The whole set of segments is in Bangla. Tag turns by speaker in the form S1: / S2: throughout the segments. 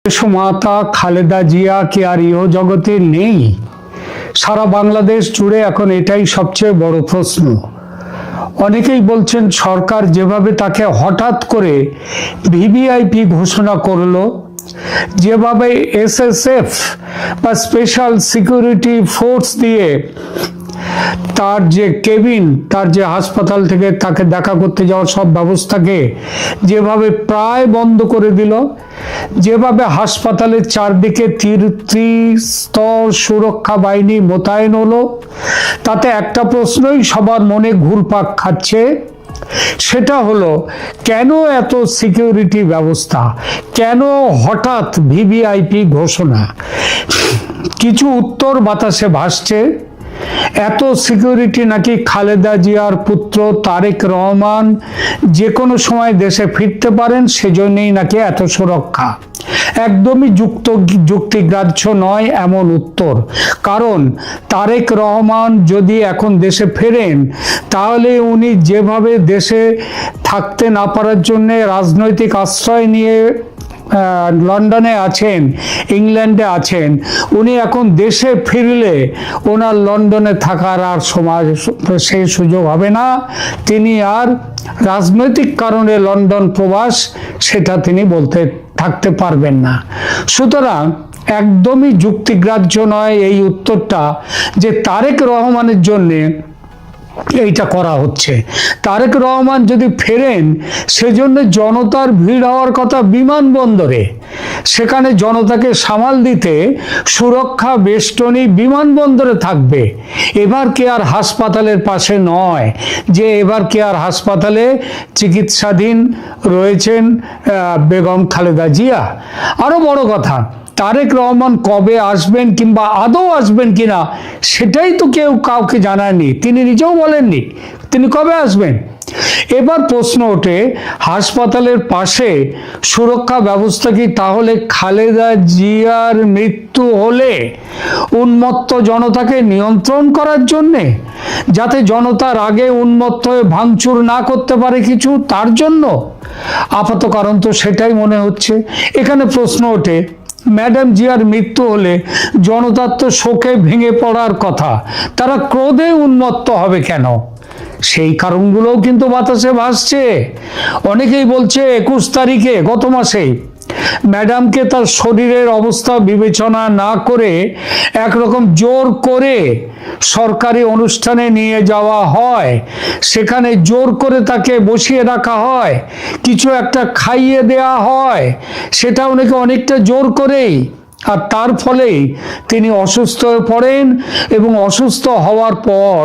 S1: দেশমাতা খালেদা জিয়া কি আর ইহ জগতে নেই? সারা বাংলাদেশ জুড়ে এখন এটাই সবচেয়ে বড় প্রশ্ন। অনেকেই বলছেন সরকার যেভাবে তাকে হঠাৎ করে ভিভিআইপি ঘোষণা করলো, যেভাবে এসএসএফ বা স্পেশাল সিকিউরিটি ফোর্স দিয়ে তার যে কেবিন, তার যে হাসপাতাল থেকে তাকে দেখা করতে যাওয়ার সব ব্যবস্থাকে যেভাবে প্রায় বন্ধ করে দিল, যেভাবে হাসপাতালের চারদিকে ত্রিস্তর সুরক্ষা বাহিনী মোতায়েন হলো, তাতে একটা প্রশ্নই সবার মনে ঘুরপাক খাচ্ছে, সেটা হলো কেন এত সিকিউরিটি ব্যবস্থা, কেন হঠাৎ ভিভিআইপি ঘোষণা? কিছু উত্তর বাতাসে ভাসছে। এত সিকিউরিটি নাকি খালেদা জিয়ার পুত্র তারেক রহমান যে কোনো সময় দেশে ফিরতে পারেন, সেজন্যই নাকি এত সুরক্ষা। একদমই যুক্তিগ্রাহ্য নয় এমন উত্তর। কারণ তারেক রহমান যদি এখন দেশে ফেরেন, তাহলে উনি যেভাবে দেশে থাকতে না পারার জন্য রাজনৈতিক আশ্রয় নিয়ে লন্ডনে আছেন, ইংল্যান্ডে আছেন, উনি এখন দেশে ফিরলে ওনার লন্ডনে থাকার আর সময় সেই সুযোগ হবে না। তিনি আর রাজনৈতিক কারণে লন্ডন প্রবাস সেটা তিনি থাকতে পারবেন না। সুতরাং একদমই যুক্তিগ্রাহ্য নয় এই উত্তরটা যে তারেক রহমানের জন্যে এইটা করা হচ্ছে। তারেক রহমান যদি ফেরেন, সেজন্য জনতার ভিড় হওয়ার কথা বিমানবন্দরে, সেখানে জনতাকে সামাল দিতে সুরক্ষা বেষ্টনী বিমানবন্দরে থাকবে। এবার কি আর হাসপাতালের পাশে নয়, যে এবার কি আর হাসপাতালে চিকিৎসাধীন রয়েছেন বেগম খালেদা জিয়া? আরো বড় কথা, তারেক রহমান কবে আসবেন কিংবা আদৌ আসবেন কিনা সেটাই তো কেউ কাউকে জানায়নি, তিনি নিজেও বলেননি তিনি কবে আসবেন। এবার প্রশ্ন ওঠে, হাসপাতালের পাশে সুরক্ষা ব্যবস্থা কি তাহলে খালেদা জিয়ার মৃত্যু হলে উন্মত্ত জনতাকে নিয়ন্ত্রণ করার জন্যে, যাতে জনতার আগে উন্মত্ত হয়ে ভাঙচুর না করতে পারে কিছু, তার জন্য? আপাত কারণ তো সেটাই মনে হচ্ছে। এখানে প্রশ্ন ওঠে, ম্যাডাম জিয়ার মৃত্যু হলে জনতার তো শোকে ভেঙে পড়ার কথা, তারা ক্রোধে উন্মত্ত হবে কেন? সেই কারণগুলোও কিন্তু বাতাসে ভাসছে। অনেকেই বলছে 21 তারিখে গত মাসে ম্যাডামকে তার শরীরের অবস্থা বিবেচনা না করে একরকম জোর করে সরকারি অনুষ্ঠানে নিয়ে যাওয়া হয়, সেখানে জোর করে তাকে বসিয়ে রাখা হয়, কিছু একটা খাইয়ে দেয়া হয়, সেটাও নাকি অনেকটা জোর করেই, আর তার ফলেই তিনি অসুস্থ হয়ে পড়েন এবং অসুস্থ হওয়ার পর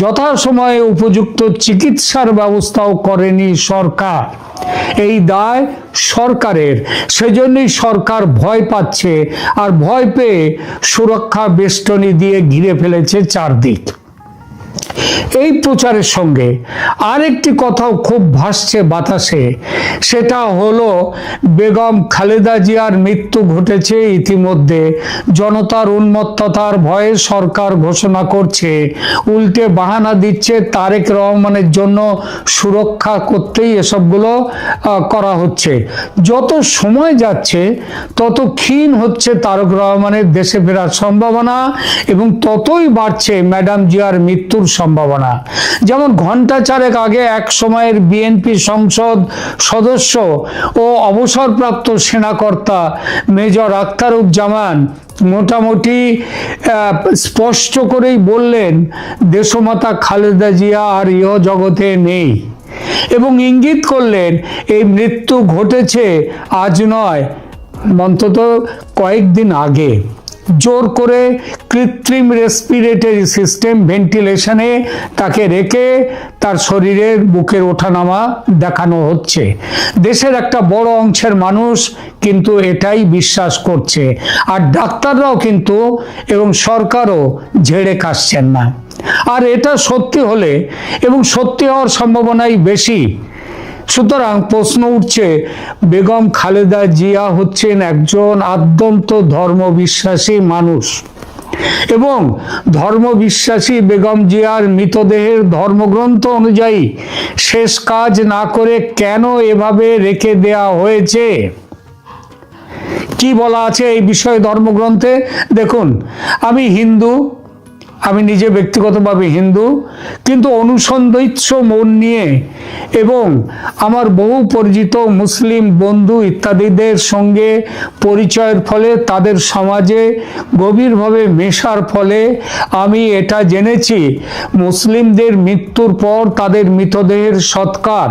S1: যথাসময়ে উপযুক্ত চিকিৎসার ব্যবস্থাও করেনি সরকার। এই দায় সরকারের, সেজন্যই সরকার ভয় পাচ্ছে, আর ভয় পেয়ে সুরক্ষা বেষ্টনী দিয়ে ঘিরে ফেলেছে চারদিক। এই প্রচারের সঙ্গে আরেকটি কথাও খুব ভাসছে বাতাসে, সেটা হলো বেগম খালেদা জিয়ার মৃত্যু ঘটেছে ইতিমধ্যে, জনতার উন্মত্ততার ভয়ে সরকার ঘোষণা করছে, উল্টে বাহানা দিচ্ছে তারেক রহমানের জন্য সুরক্ষা করতেই এসবগুলো করা হচ্ছে। যত সময় যাচ্ছে তত ক্ষীণ হচ্ছে তারেক রহমানের দেশে ফেরার সম্ভাবনা এবং ততই বাড়ছে ম্যাডাম জিয়ার মৃত্যুর সম্ভাবনা। যেমন ঘন্টা চারেক আগে এক সময়ের বিএনপি সংসদ সদস্য ও অবসরপ্রাপ্ত সেনাকর্তা মেজর আখতারুজ্জামান মোটামুটি স্পষ্ট করেই বললেন, দেশমাতা খালেদা জিয়া আর ইহ জগতে নেই, এবং ইঙ্গিত করলেন এই মৃত্যু ঘটেছে আজ নয়, অন্তত কয়েকদিন আগে। জোর করে কৃত্রিম রেসপিরেটরি সিস্টেম ভেন্টিলেশনে তাকে রেখে তার শরীরের বুকের ওঠানামা দেখানো হচ্ছে। দেশের একটা বড় অংশের মানুষ কিন্তু এটাই বিশ্বাস করছে, আর ডাক্তাররাও কিন্তু এবং সরকারও ঝেড়ে কাশছেন না। আর এটা সত্যি হলে, এবং সত্যি হওয়ার সম্ভাবনাই বেশি, সুতরাং প্রশ্ন উঠছে, বেগম খালেদা জিয়া হচ্ছেন একজন আদ্যন্ত ধর্মবিশ্বাসী মানুষ, এবং ধর্মবিশ্বাসী বেগম জিয়ার মৃতদেহের ধর্মগ্রন্থ অনুযায়ী শেষ কাজ না করে কেন এভাবে রেখে দেয়া হয়েছে? কি বলা আছে এই বিষয়ে ধর্মগ্রন্থে? দেখুন, আমি হিন্দু, আমি নিজে ব্যক্তিগতভাবে হিন্দু, কিন্তু অনুসন্ধিৎস মন নিয়ে এবং আমার বহু পরিচিত মুসলিম বন্ধু ইত্যাদিদের সঙ্গে পরিচয়ের ফলে, তাদের সমাজে গভীরভাবে মেশার ফলে আমি এটা জেনেছি, মুসলিমদের মৃত্যুর পর তাদের মৃতদেহের সৎকার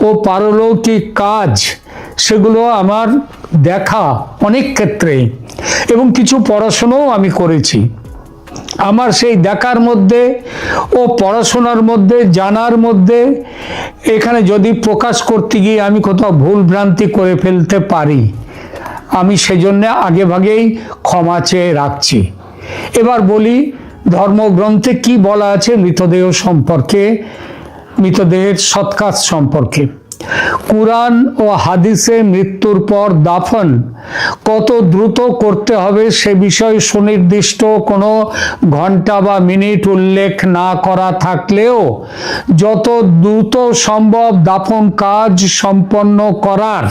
S1: ও পারলৌকিক কাজ, সেগুলো আমার দেখা অনেক ক্ষেত্রেই, এবং কিছু পড়াশোনাও আমি করেছি। আমার সেই দেখার মধ্যে ও পড়াশোনার মধ্যে, জানার মধ্যে, এখানে যদি প্রকাশ করতে গিয়ে আমি কোথাও ভুল ভ্রান্তি করে ফেলতে পারি, আমি সেজন্য আগে ভাগেই ক্ষমা চেয়ে রাখছি। এবার বলি ধর্মগ্রন্থে কি বলা আছে মৃতদেহ সম্পর্কে, মৃতদেহের সৎকাজ সম্পর্কে। কুরআন ও হাদিসে মৃত্যুর পর দাফন কত দ্রুত করতে হবে সে বিষয়ে সুনির্দিষ্ট কোনো ঘন্টা বা মিনিট উল্লেখ না করা থাকলেও যত দ্রুত সম্ভব দাফন কাজ সম্পন্ন করার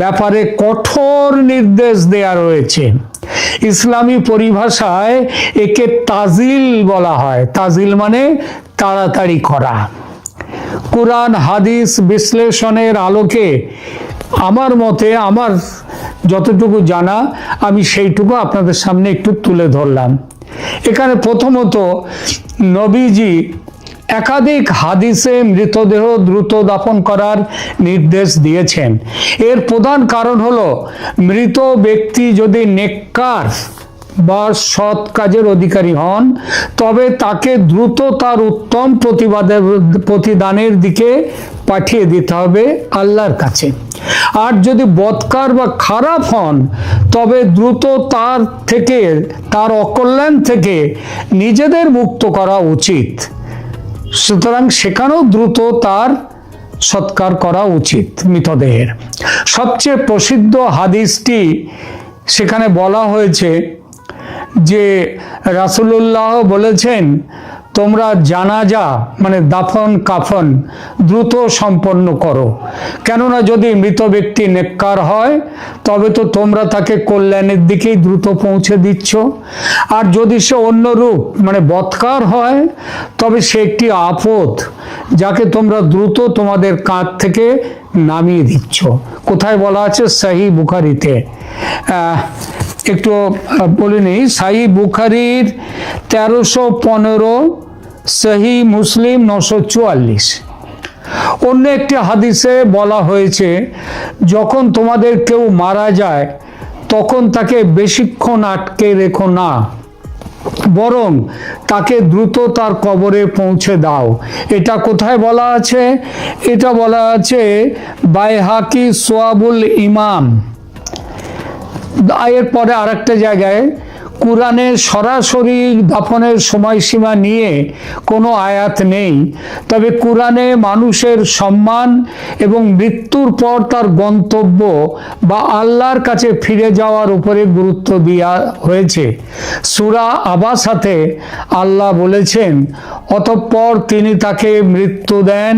S1: ব্যাপারে কঠোর নির্দেশ দেয়া রয়েছে। ইসলামী পরিভাষায় একে তাজিল বলা হয়। তাজিল মানে তাড়াতাড়ি করা। কুরআন হাদিস বিশ্লেষণের আলোকে আমার মতে, আমার যতটুকু জানা, আমি সেইটুকু আপনাদের সামনে একটু তুলে ধরলাম। এখানে প্রথমত নবীজি একাধিক হাদিসে মৃতদেহ দ্রুত দাফন করার নির্দেশ দিয়েছেন। এর প্রধান কারণ হলো, মৃত ব্যক্তি যদি নেককার বা সৎ কাজের অধিকারী হন, তবে তাকে দ্রুত তার উত্তম প্রতিদানের দিকে পাঠিয়ে দিতে হবে আল্লাহর কাছে। আর যদি বদকার বা খারাপ হন, তবে দ্রুত তার থেকে, তার অকল্যাণ থেকে নিজেদের মুক্ত করা উচিত। সুতরাং সেখানেও দ্রুত তার সৎকার করা উচিত মৃতদেহের। সবচেয়ে প্রসিদ্ধ হাদিসটি, সেখানে বলা হয়েছে যে রাসূলুল্লাহ বলেছেন, তোমরা জানাজা মানে দাফন কাফন দ্রুত সম্পন্ন করো, কেননা যদি মৃত ব্যক্তি নেককার হয় তবে তো তোমরা তাকে কল্যাণের দিকেই দ্রুত পৌঁছে দিচ্ছ, আর যদি সে অন্য রূপ মানে বদকার হয় তবে সে একটি আপদ, যাকে তোমরা দ্রুত তোমাদের কাঁধ থেকে নামিয়ে দিচ্ছ। কোথায় বলা আছে? সহিহ বুখারীতে। একটু বলে নিই, সহিহ বুখারীর 1315, সহিহ মুসলিম 944। অন্য একটি হাদিসে বলা হয়েছে, যখন তোমাদের কেউ মারা যায় তখন তাকে বেশিক্ষণ আটকে রেখো না, বরং তাকে দ্রুত তার কবরে পৌঁছে দাও। এটা কোথায় বলা আছে? এটা বলা আছে বাইহাকি সোয়াবুল ইমাম। এরপরে আরেকটা জায়গায় কুরআনে সরাসরি দাফনের সময়সীমা নিয়ে কোনো আয়াত নেই, তবে কুরআনে মানুষের সম্মান এবং মৃত্যুর পর তার গন্তব্য বা আল্লাহর কাছে ফিরে যাওয়ার উপরে গুরুত্ব দেওয়া হয়েছে। সূরা আবাসাতে আল্লাহ বলেছেন, অতঃপর তিনি তাকে মৃত্যু দেন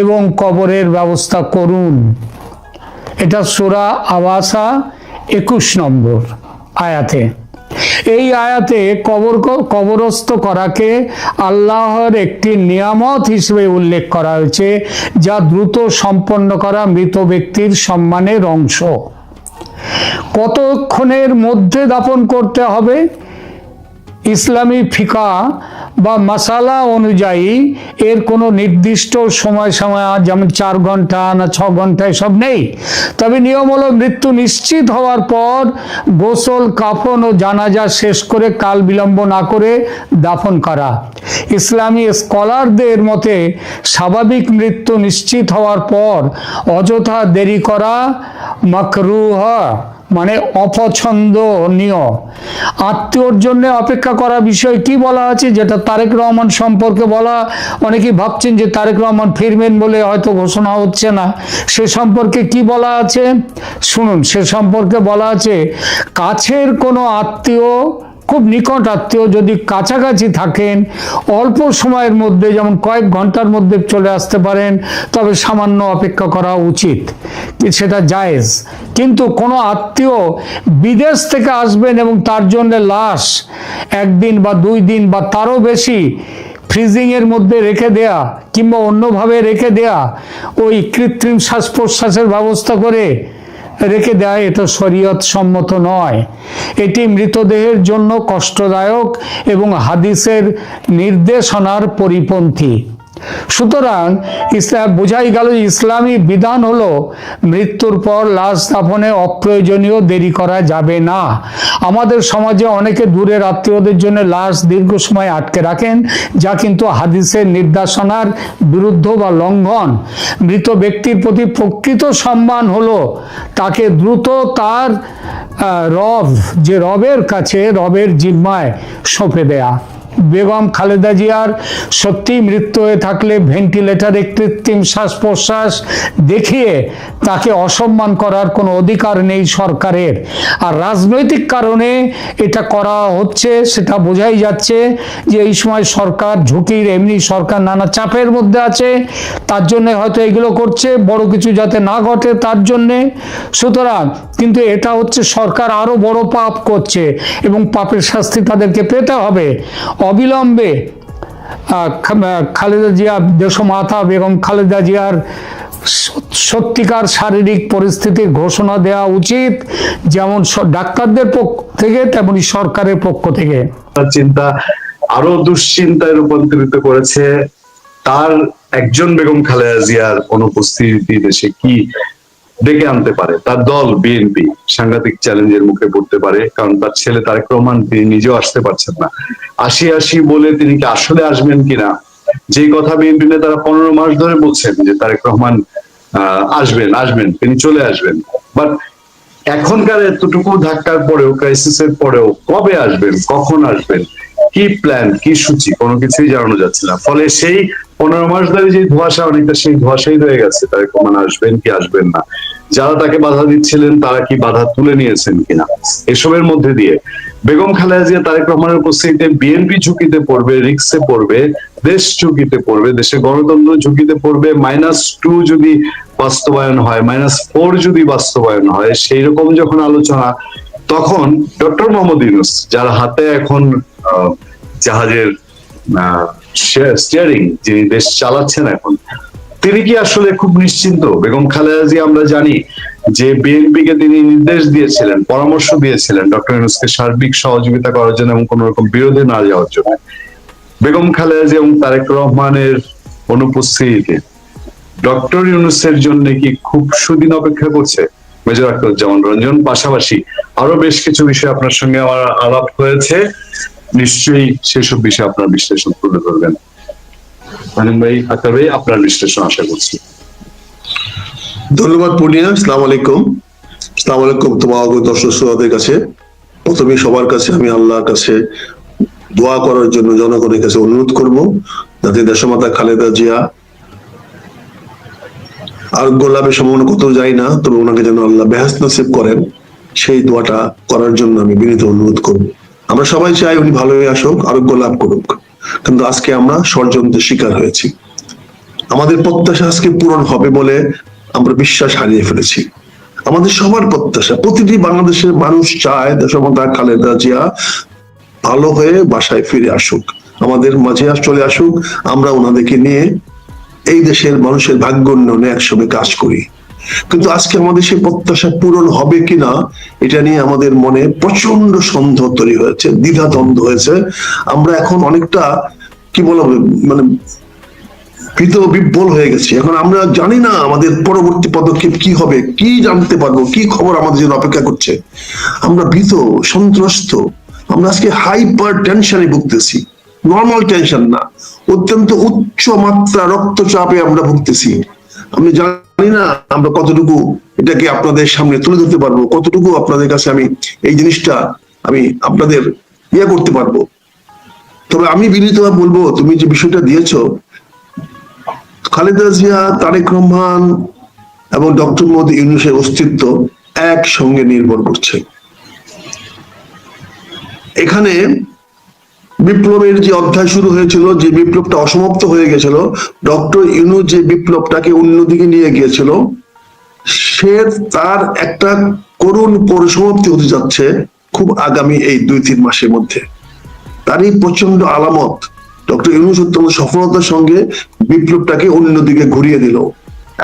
S1: এবং কবরের ব্যবস্থা করুন। এটা সূরা আবাসা 21 নম্বর আয়াতে। এই আয়াতে কবরস্থ করাকে আল্লাহর একটি নিয়ামত হিসেবে উল্লেখ করা হয়েছে, যা দ্রুত সম্পন্ন করা মৃত ব্যক্তির সম্মানের অংশ। কতক্ষণের মধ্যে দাফন করতে হবে? ইসলামী ফিকা বা মাসালা অনুযায়ী এর কোনো নির্দিষ্ট সময় যেমন 4 ঘন্টা না 6 ঘন্টা এসব নেই, তবে নিয়ম হলো মৃত্যু নিশ্চিত হওয়ার পর গোসল, কাফন ও জানাজা শেষ করে কাল বিলম্ব না করে দাফন করা। ইসলামী স্কলারদের মতে স্বাভাবিক মৃত্যু নিশ্চিত হওয়ার পর অযথা দেরি করা মাকরুহ মানে অপছন্দনীয়। আত্মীয়র জন্য অপেক্ষা করা বিষয় কি বলা আছে, যেটা তারেক রহমান সম্পর্কে বলা, অনেকেই ভাবছেন যে তারেক রহমান ফিরবেন বলে হয়তো ঘোষণা হচ্ছে না, সে সম্পর্কে কি বলা আছে শুনুন। সে সম্পর্কে বলা আছে, কাছের কোনো আত্মীয় খুব নিকট আত্মীয় যদি কাছাকাছি থাকেন, অল্প সময়ের মধ্যে, যেমন কয়েক ঘন্টার মধ্যে চলে আসতে পারেন, তবে সামান্য অপেক্ষা করা উচিত, সেটা জায়েজ। কিন্তু কোনো আত্মীয় বিদেশ থেকে আসবেন এবং তার জন্য লাশ 1 দিন বা 2 দিন বা তারও বেশি ফ্রিজিংয়ের মধ্যে রেখে দেয়া কিংবা অন্যভাবে রেখে দেয়া, ওই কৃত্রিম শ্বাস প্রশ্বাসের ব্যবস্থা করে রেখে দেয়, এটা শরীয়ত সম্মত নয়। এটি মৃতদেহের জন্য কষ্টদায়ক এবং হাদিসের নির্দেশনার পরিপন্থী। সুতরাং বোঝাই গেল ইসলামী বিধান হলো মৃত্যুর পর লাশ দাফনে অপ্রয়োজনীয় দেরি করা যাবে না। আমাদের সমাজে অনেকে দূরের আত্মীয়দের জন্য লাশ দীর্ঘ সময় আটকে রাখেন, যা কিন্তু হাদিসের নির্দেশনার বিরুদ্ধ বা লঙ্ঘন। মৃত ব্যক্তির প্রতি প্রকৃত সম্মান হলো তাকে দ্রুত তার রবের কাছে, রবের জিম্মায় সঁপে দেয়া। বেগম খালেদা জিয়ার সত্যি মৃত্যু হয়ে থাকলে ভেন্টিলেটরে কৃত্রিম শ্বাস প্রশ্বাস দেখিয়ে তাকে অসম্মান করার কোনো অধিকার নেই সরকারের। আর রাজনৈতিক কারণে এটা করা হচ্ছে সেটা বোঝাই যাচ্ছে যে এই সময় সরকার ঝুঁকির, এমনি সরকার নানা চাপের মধ্যে আছে, তার জন্য হয়তো এগুলো করছে, বড় কিছু যাতে না ঘটে তার জন্যে। সুতরাং কিন্তু এটা হচ্ছে সরকার আরো বড় পাপ করছে এবং পাপের শাস্তি তাদেরকে পেতে হবে। অবিলম্বে খালেদা জিয়া, দেশমাতা বেগম খালেদা জিয়ার সত্যিকার শারীরিক পরিস্থিতির ঘোষণা দেওয়া উচিত, যেমন ডাক্তারদের পক্ষ থেকে তেমনি সরকারের পক্ষ থেকে।
S2: চিন্তা আরো দুশ্চিন্তায় রূপান্তরিত করেছে। তার একজন বেগম খালেদা জিয়ার অনুপস্থিতি দেশে কি ডেকে আনতে পারে। তার দল বিএনপি সাংঘাতিক চ্যালেঞ্জের মুখে পড়তে পারে, কারণ তার ছেলে তারেক রহমান তিনি নিজেও আসতে পারছেন না। আসি বলে তিনি কি আসলে আসবেন কিনা, যে কথা বিএনপি নেতারা 15 মাস ধরে বলছেন যে তারেক রহমান আসবেন, তিনি চলে আসবেন, বাট এখনকার এতটুকু ধাক্কার পরেও, ক্রাইসিসের পরেও কবে আসবেন, কখন আসবেন, কি প্ল্যান, কি সূচি, কোনো কিছুই জানানো যাচ্ছে না। ফলে সেই 15 মাস ধরে যে ধোঁয়াশা, অনেকটা সেই ধোঁয়াশাই রয়ে গেছে। তারেক রহমান আসবেন কি আসবেন না, যারা তাকে বাধা দিচ্ছিলেন তারা কি বাধা তুলে নিয়েছেন কিনা, এসবের মধ্যে দিয়ে বেগম খালেদা জিয়া, তারেক রহমানের উপস্থিতিতে বিএনপি ঝুঁকিতে পড়বে, রিস্কে পড়বে, দেশ ঝুঁকিতে পড়বে, দেশের গণতন্ত্র ঝুঁকিতে পড়বে। -2 যদি বাস্তবায়ন হয়, -4 যদি বাস্তবায়ন হয়, সেই রকম যখন আলোচনা, তখন ডক্টর মোহাম্মদ ইউনূস, যার হাতে এখন জাহাজের স্টিয়ারিং, যিনি দেশ চালাচ্ছেন এখন, তিনি কি আসলে খুব নিশ্চিন্ত? বেগম খালেদা জিয়া আমরা জানি যে বিএনপি কে তিনি নির্দেশ দিয়েছিলেন, পরামর্শ দিয়েছিলেন ডক্টর ইউনূসকে সার্বিক সহযোগিতা করার জন্য এবং কোন রকম বিরোধে না যাওয়ার জন্য। বেগম খালেদা জিয়া এবং তারেক রহমানের অনুপস্থিতিতে ডক্টর ইউনূসের জন্য কি খুব সুদিন অপেক্ষা করছে? মেজর আখতারুজ্জামান রঞ্জন, পাশাপাশি আরো বেশ কিছু বিষয় আপনার সঙ্গে আমার আলাপ হয়েছে, নিশ্চয়ই সেসব বিষয়ে আপনার বিশ্লেষণ তুলে ধরবেন। ভাই, আক্তার ভাই, আপনার বিশ্লেষণ আশা করছি।
S3: ধন্যবাদ পূর্ণিয়া। আসসালামু আলাইকুম। আসসালামু আলাইকুম তোমার দর্শক শ্রোতাদের কাছে। প্রথমে সবার কাছে আমি আল্লাহর কাছে দোয়া করার জন্য জনগণের কাছে অনুরোধ করব, যাতে দেশমাতা খালেদা জিয়া আরোগ্য লাভের সম্ভাবনা কত যায় না, তবে ওনাকে যেন আল্লাহ বেহেশত নসিব করেন, সেই দোয়াটা করার জন্য আমি বিনীত অনুরোধ করব। আমরা সবাই চাই উনি ভালো হয়ে আসুক, আরোগ্য লাভ করুক, কিন্তু আজকে আমরা ষড়যন্ত্রের শিকার হয়েছি। আমাদের প্রত্যাশা আজকে পূরণ হবে বলে আমরা বিশ্বাস হারিয়ে ফেলেছি। আমাদের সবার প্রত্যাশা, প্রতিটি বাংলাদেশের মানুষ চায় দেশমাতা খালেদা জিয়া ভালো হয়ে বাসায় ফিরে আসুক, আমাদের মাঝে চলে আসুক, আমরা ওনাদেরকে নিয়ে এই দেশের মানুষের ভাগ্য উন্নয়নে একসঙ্গে কাজ করি। কিন্তু আজকে আমাদের সেই প্রত্যাশা পূরণ হবে কিনা এটা নিয়ে আমাদের মনে প্রচন্ড সন্দেহ তৈরি হয়েছে, দ্বিধাদ্বন্দ্ব হয়েছে। আমরা এখন অনেকটা কি বলবো, মানে ভীত বিব্বল হয়ে গেছি। এখন আমরা জানি না আমাদের পরবর্তী পদক্ষেপ কি হবে, কি জানতে পারবো, কি খবর আমাদের জন্য অপেক্ষা করছে। আমরা ভীত, সন্ত্রস্ত। আমরা আজকে হাইপার টেনশনে ভুগতেছি, নর্মাল টেনশন না, অত্যন্ত উচ্চ মাত্রা রক্তচাপে আমরা ভুগতেছি। আমি জানি না আমরা কতটুকু এটাকে আপনাদের সামনে তুলে ধরতে পারবো, কতটুকু আপনাদের কাছে আমি এই জিনিসটা আমি আপনাদের করতে পারবো। তবে আমি বিনীতভাবে বলবো, তুমি যে বিষয়টা দিয়েছো, খালেদা জিয়া, তারেক রহমান এবং ডক্টর মোহাম্মদ ইউনূসের অস্তিত্ব একসঙ্গে নির্ভর করছে। এখানে বিপ্লবের যে অধ্যায় শুরু হয়েছিল, যে বিপ্লবটা অসমাপ্ত হয়ে গেছিল, ডক্টর ইউনূস যে বিপ্লবটাকে অন্যদিকে নিয়ে গিয়েছিল, সে তার একটা করুণ পরিসমাপ্তি হতে যাচ্ছে খুব আগামী এই 2-3 মাসের মধ্যে। তারই প্রচন্ড আলামত ডক্টর ইউনূস অত্যন্ত সফলতার সঙ্গে বিপ্লবটাকে অন্যদিকে ঘুরিয়ে দিল।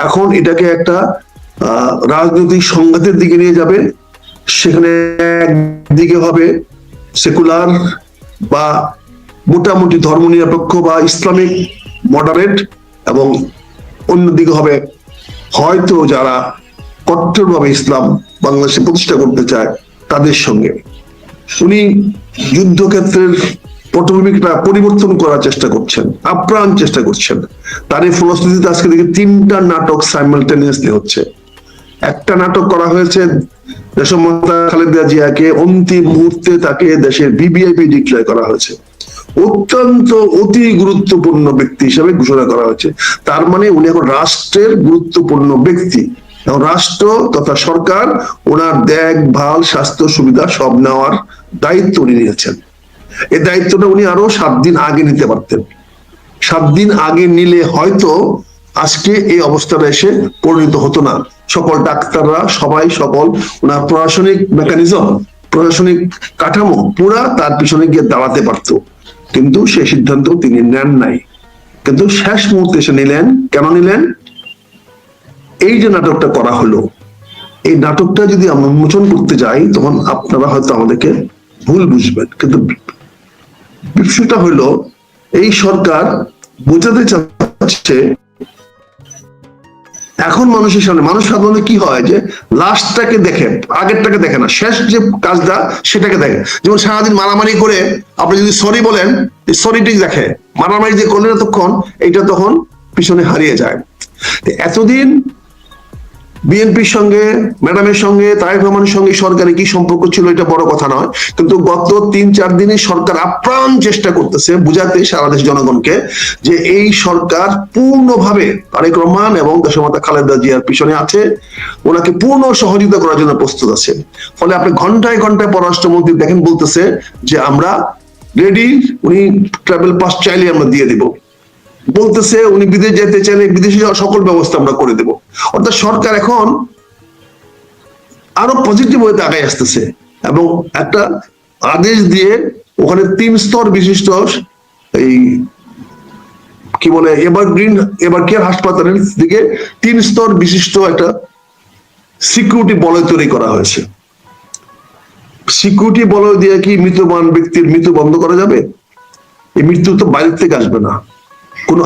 S3: এখন এটাকে একটা রাজনৈতিক সংঘাতের দিকে নিয়ে যাবে। সেখানে একদিকে হবে সেকুলার বা মোটামুটি ধর্মনিরপেক্ষ বা ইসলামিক মডারেট, এবং অন্যদিকে হবে হয়তো যারা কট্টরভাবে ইসলাম বাংলাদেশে প্রতিষ্ঠা করতে চায় তাদের সঙ্গে। উনি যুদ্ধক্ষেত্রের পটভূমিটা পরিবর্তন করার চেষ্টা করছেন, আপ্রাণ চেষ্টা করছেন। তার এই ফলশ্রুতিতে আজকে দেখি 3টা নাটক সাইমালটেনিয়াসলি হচ্ছে। একটা নাটক করা হয়েছে দেশমাতা খালেদা জিয়াকে অন্তিম মুহূর্তে তাকে দেশের ভিভিআইপি ডিক্লেয়ার করা হয়েছে, অত্যন্ত অতি গুরুত্বপূর্ণ ব্যক্তি হিসেবে ঘোষণা করা হয়েছে। তার মানে উনি এখন রাষ্ট্রের গুরুত্বপূর্ণ ব্যক্তি, এবং রাষ্ট্র তথা সরকার ওনার দেখভাল স্বাস্থ্য সুবিধা সব নেওয়ার দায়িত্ব উনি নিয়েছেন। এই দায়িত্বটা উনি আরো 7 দিন আগে নিতে পারতেন। 7 দিন আগে নিলে হয়তো আজকে এই অবস্থাটা এসে পরিণত হতো না। সকল ডাক্তাররা সবাই, সকল ওনার প্রশাসনিক মেকানিজম, প্রশাসনিক কাঠামো পুরা তার পিছনে গিয়ে দাঁড়াতে পারত, কিন্তু সেই সিদ্ধান্ত তিনি নেন নাই। কিন্তু শেষ মুহূর্তে এসে নিলেন। কেন নিলেন? এই যে নাটকটা করা হলো, এই নাটকটা যদি আমরা উন্মোচন করতে যাই তখন আপনারা হয়তো আমাদেরকে ভুল বুঝবেন, কিন্তু বিষয়টা হলো এই সরকার বোঝাতে চাচ্ছে এখন মানুষের সামনে, মানুষ সাধারণত কি হয় যে লাস্টটাকে দেখে, আগেরটাকে দেখে না, শেষ যে কাজটা সেটাকে দেখে। যেমন সারাদিন মারামারি করে আপনি যদি সরি বলেন, সরিটি দেখে, মারামারি যে করলেন তখন এইটা তখন পিছনে হারিয়ে যায়। এতদিন বিএনপির সঙ্গে, ম্যাডামের সঙ্গে, তারেক রহমানের সঙ্গে সরকারের কি সম্পর্ক ছিল এটা বড় কথা নয়, কিন্তু গত 3-4 দিনে সরকার আপ্রাণ চেষ্টা করতেছে বুঝাতে সারা দেশ জনগণকে যে এই সরকার পূর্ণভাবে তারেক রহমান এবং দেশমাতা খালেদা জিয়ার পিছনে আছে, ওনাকে পূর্ণ সহযোগিতা করার জন্য প্রস্তুত আছে। ফলে আপনি ঘন্টায় ঘন্টায় পররাষ্ট্রমন্ত্রী দেখেন বলতেছে যে আমরা রেডি, উনি ট্রাভেল পাস চাইলে আমরা দিয়ে দিব, বলতেছে উনি বিদেশ যেতে চাইলে বিদেশে যাওয়ার সকল ব্যবস্থা আমরা করে দেব। অর্থাৎ সরকার এখন আরো পজিটিভ ওয়েতে আগায় আসতেছে, এবং একটা আদেশ দিয়ে ওখানে 3 স্তর বিশিষ্ট এই কি বলে এবার কেয়ার হাসপাতালের দিকে 3 স্তর বিশিষ্ট একটা সিকিউরিটি বলয় তৈরি করা হয়েছে। সিকিউরিটি বলয় দিয়ে কি মৃত্যুবান ব্যক্তির মৃত্যু বন্ধ করা যাবে? এই মৃত্যু তো বাইরের থেকে আসবে না, কোন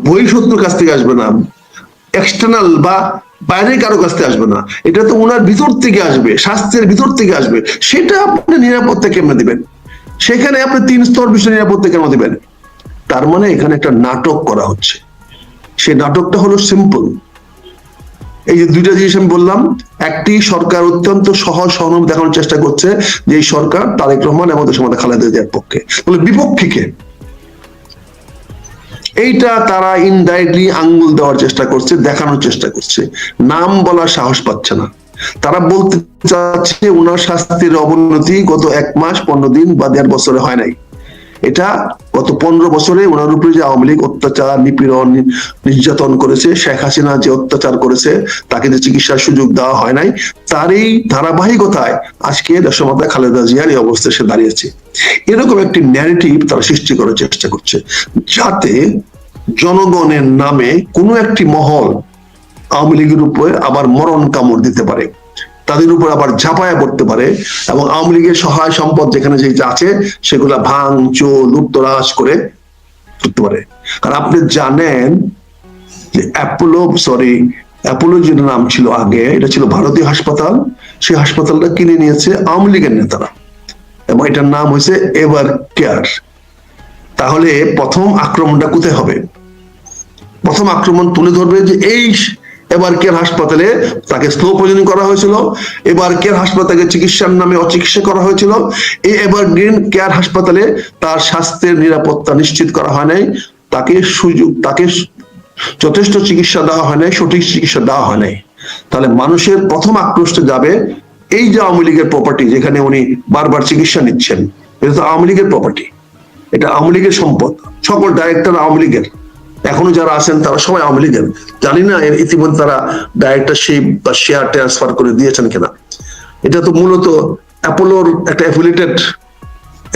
S3: বহিঃশত্রুর কাছ থেকে আসবে না, এক্সটার্নাল বা বাইরে কারো কাছ থেকে আসবে না, এটা তো ওনার ভিতর থেকে আসবে, স্বাস্থ্যের ভিতর থেকে আসবে। সেটা আপনি নিরাপত্তা কেমনে দিবেন? সেখানে আপনি 3 স্তর বিশিষ্ট নিরাপত্তা কেন দিবেন? তার মানে এখানে একটা নাটক করা হচ্ছে। সেই নাটকটা হলো সিম্পল। এই যে 2টা জিনিস আমি বললাম, একটি সরকার অত্যন্ত সহজ সহনব দেখানোর চেষ্টা করছে যে এই সরকার তারেক রহমান এবং দেশমাতা খালেদা জিয়ার পক্ষে, তাহলে বিপক্ষে কে? এইটা তারা ইনডাইরেক্টলি আঙ্গুল দেওয়ার চেষ্টা করছে, দেখানোর চেষ্টা করছে, নাম বলার সাহস পাচ্ছে না। তারা বলতে চাচ্ছে ওনার স্বাস্থ্যের অবনতি গত 1 মাস 15 দিন বা 1.5 বছরে হয় নাই। এটা গত 15 বছরে ওনার উপরে যে আওয়ামী লীগ অত্যাচার, নিপীড়ন, নির্যাতন করেছে, শেখ হাসিনা যে অত্যাচার করেছে, তাকে যে চিকিৎসার সুযোগ দেওয়া হয় নাই, তারই ধারাবাহিকতায় আজকে দেশমাতা খালেদা জিয়ার এই অবস্থায় সে দাঁড়িয়েছে। এরকম একটি ন্যারেটিভ তারা সৃষ্টি করার চেষ্টা করছে, যাতে জনগণের নামে কোনো একটি মহল আওয়ামী লীগের উপরে আবার মরণ কামড় দিতে পারে, তাদের উপর আবার ঝাঁপায়া পড়তে পারে, এবং আওয়ামী লীগের সহায় সম্পদ যেখানে যে আছে সেগুলা ভাঙচুর লুটতরাজ করে করতে পারে। কারণ আপনি জানেন যে অ্যাপোলো যে নাম ছিল আগে, এটা ছিল ভারতীয় হাসপাতাল, সেই হাসপাতালটা কিনে নিয়েছে আওয়ামী লীগের নেতারা, এবং এটার নাম হয়েছে এভার কেয়ার। তাহলে প্রথম আক্রমণটা কোথায় হবে? প্রথম আক্রমণ তুলে ধরবে যে এই এবার কেয়ার হাসপাতালে তাকে স্লো পয়জনিং করা হয়েছিল, এবার কেয়ার হাসপাতালে চিকিৎসার নামে অচিকিৎসা করা হয়েছিল, এই এভারগ্রিন কেয়ার হাসপাতালে তার স্বাস্থ্যের নিরাপত্তা নিশ্চিত করা হয় নাই, তাকে যথেষ্ট চিকিৎসা দেওয়া হয় নাই, সঠিক চিকিৎসা দেওয়া হয় নাই। তাহলে মানুষের প্রথম আক্রোশটা যাবে এই যে আওয়ামী লীগের প্রপার্টি, যেখানে উনি বারবার চিকিৎসা নিচ্ছেন, এটা তো আওয়ামী লীগের প্রপার্টি, এটা আওয়ামী লীগের সম্পদ। সকল ডাইরেক্টর আওয়ামী লীগের, এখনো যারা আছেন তারা সবাই আওয়ামী লীগের। জানি না ইতিমধ্যে তারা ডাইরেক্টরশিপ বা শেয়ার ট্রান্সফার করে দিয়েছেন কিনা। এটা তো মূলত অ্যাপোলোর একটা অ্যাফিলিয়েটেড।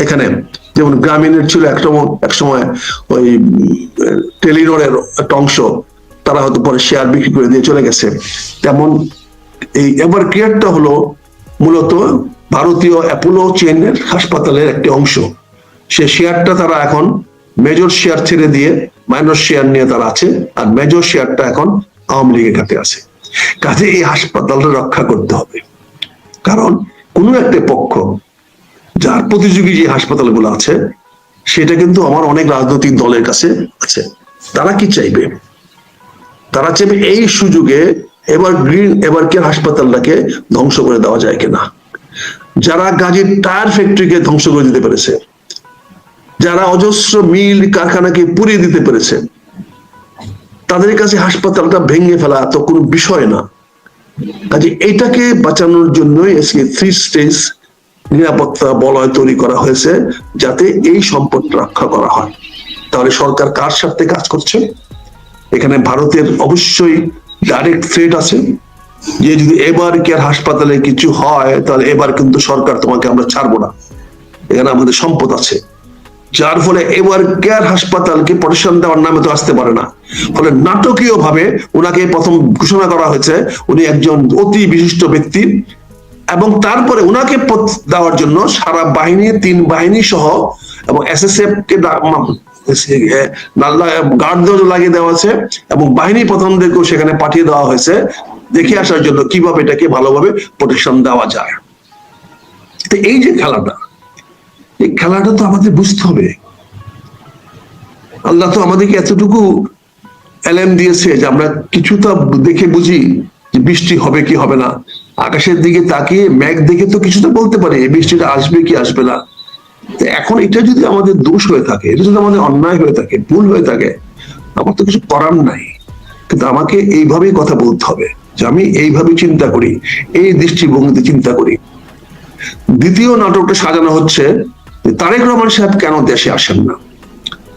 S3: এখানে যেমন গ্রামীণের ছিল এক সময় ওই টেলিনরের একটা অংশ, তারা হয়তো পরে শেয়ার বিক্রি করে দিয়ে চলে গেছে। তেমন এই এভার কেয়ারটা হলো মূলত ভারতীয় অ্যাপোলো চেইনের হাসপাতালের একটি অংশ। সে শেয়ারটা তারা এখন মেজর শেয়ার ছেড়ে দিয়ে মাইনর শেয়ার নিয়ে তারা আছে, আর মেজর শেয়ারটা এখন আওয়ামী লীগের কাছে আছে। কাজে এই হাসপাতালটা রক্ষা করতে হবে, কারণ কোন একটা পক্ষ যার প্রতিযোগী যে হাসপাতালগুলো আছে সেটা কিন্তু আমার অনেক রাজনৈতিক দলের কাছে আছে। তারা কি চাইবে? তারা চাইবে এই সুযোগে এবার কেয়ার হাসপাতালটাকে ধ্বংস করে দেওয়া যায় কিনা। যারা গাজীর টায়ার ফ্যাক্টরিকে ধ্বংস করে দিতে পেরেছে, যারা অজস্র মিল কারখানাকে পুড়িয়ে দিতে পেরেছে, তাদের কাছে হাসপাতালটা ভেঙে ফেলা তো কোনো বিষয় না। কাজে এইটাকে বাঁচানোর জন্যই আজকে 3 স্টেজ নিরাপত্তা বলয় তৈরি করা হয়েছে, যাতে এই সম্পদ রক্ষা করা হয়। তাহলে সরকার কার স্বার্থে কাজ করছে? এখানে ভারতের অবশ্যই ডাইরেক্ট থ্রেট আছে, যে যদি এবার কেয়ার হাসপাতালে কিছু হয় তাহলে এবার কিন্তু সরকার তোমাকে আমরা ছাড়বো না, এখানে আমাদের সম্পদ আছে। যার ফলে এবার কেয়ার হাসপাতালকে প্রোটেকশন দেওয়ার নামে তো আসতে পারে না। ফলে নাটকীয় ভাবে ওনাকে প্রথম ঘোষণা করা হয়েছে উনি একজন অতি বিশিষ্ট ব্যক্তি, এবং তারপরে ওনাকে পদ দেওয়ার জন্য সারা বাহিনী, 3 বাহিনী সহ এবং SSF কে গার্ড লাগিয়ে দেওয়া হয়েছে, এবং বাহিনী প্রধানদেরকেও সেখানে পাঠিয়ে দেওয়া হয়েছে দেখে আসার জন্য কিভাবে এটাকে ভালোভাবে প্রোটেকশন দেওয়া যায়। তো এই যে খেলাটা, এই খেলাটা তো আমাদের বুঝতে হবে। আল্লাহ তো আমাদেরকে এতটুকু এলএম দিয়েছে যে আমরা কিছুটা দেখে বুঝি যে বৃষ্টি হবে কি হবে না। আকাশের দিকে তাকিয়ে মেঘ দেখে তো কিছুটা বলতে পারি বৃষ্টিটা আসবে কি আসবে না। এখন এটা যদি আমাদের দোষ হয়ে থাকে, এটা যদি আমাদের অন্যায় হয়ে থাকে, ভুল হয়ে থাকে, আমার তো কিছু করার নাই। কিন্তু আমাকে এইভাবেই কথা বলতে হবে যে আমি এইভাবে চিন্তা করি, এই দৃষ্টিভঙ্গিতে চিন্তা করি। দ্বিতীয় নাটকটা সাজানো হচ্ছে তারেক রহমান সাহেব কেন দেশে আসেন না।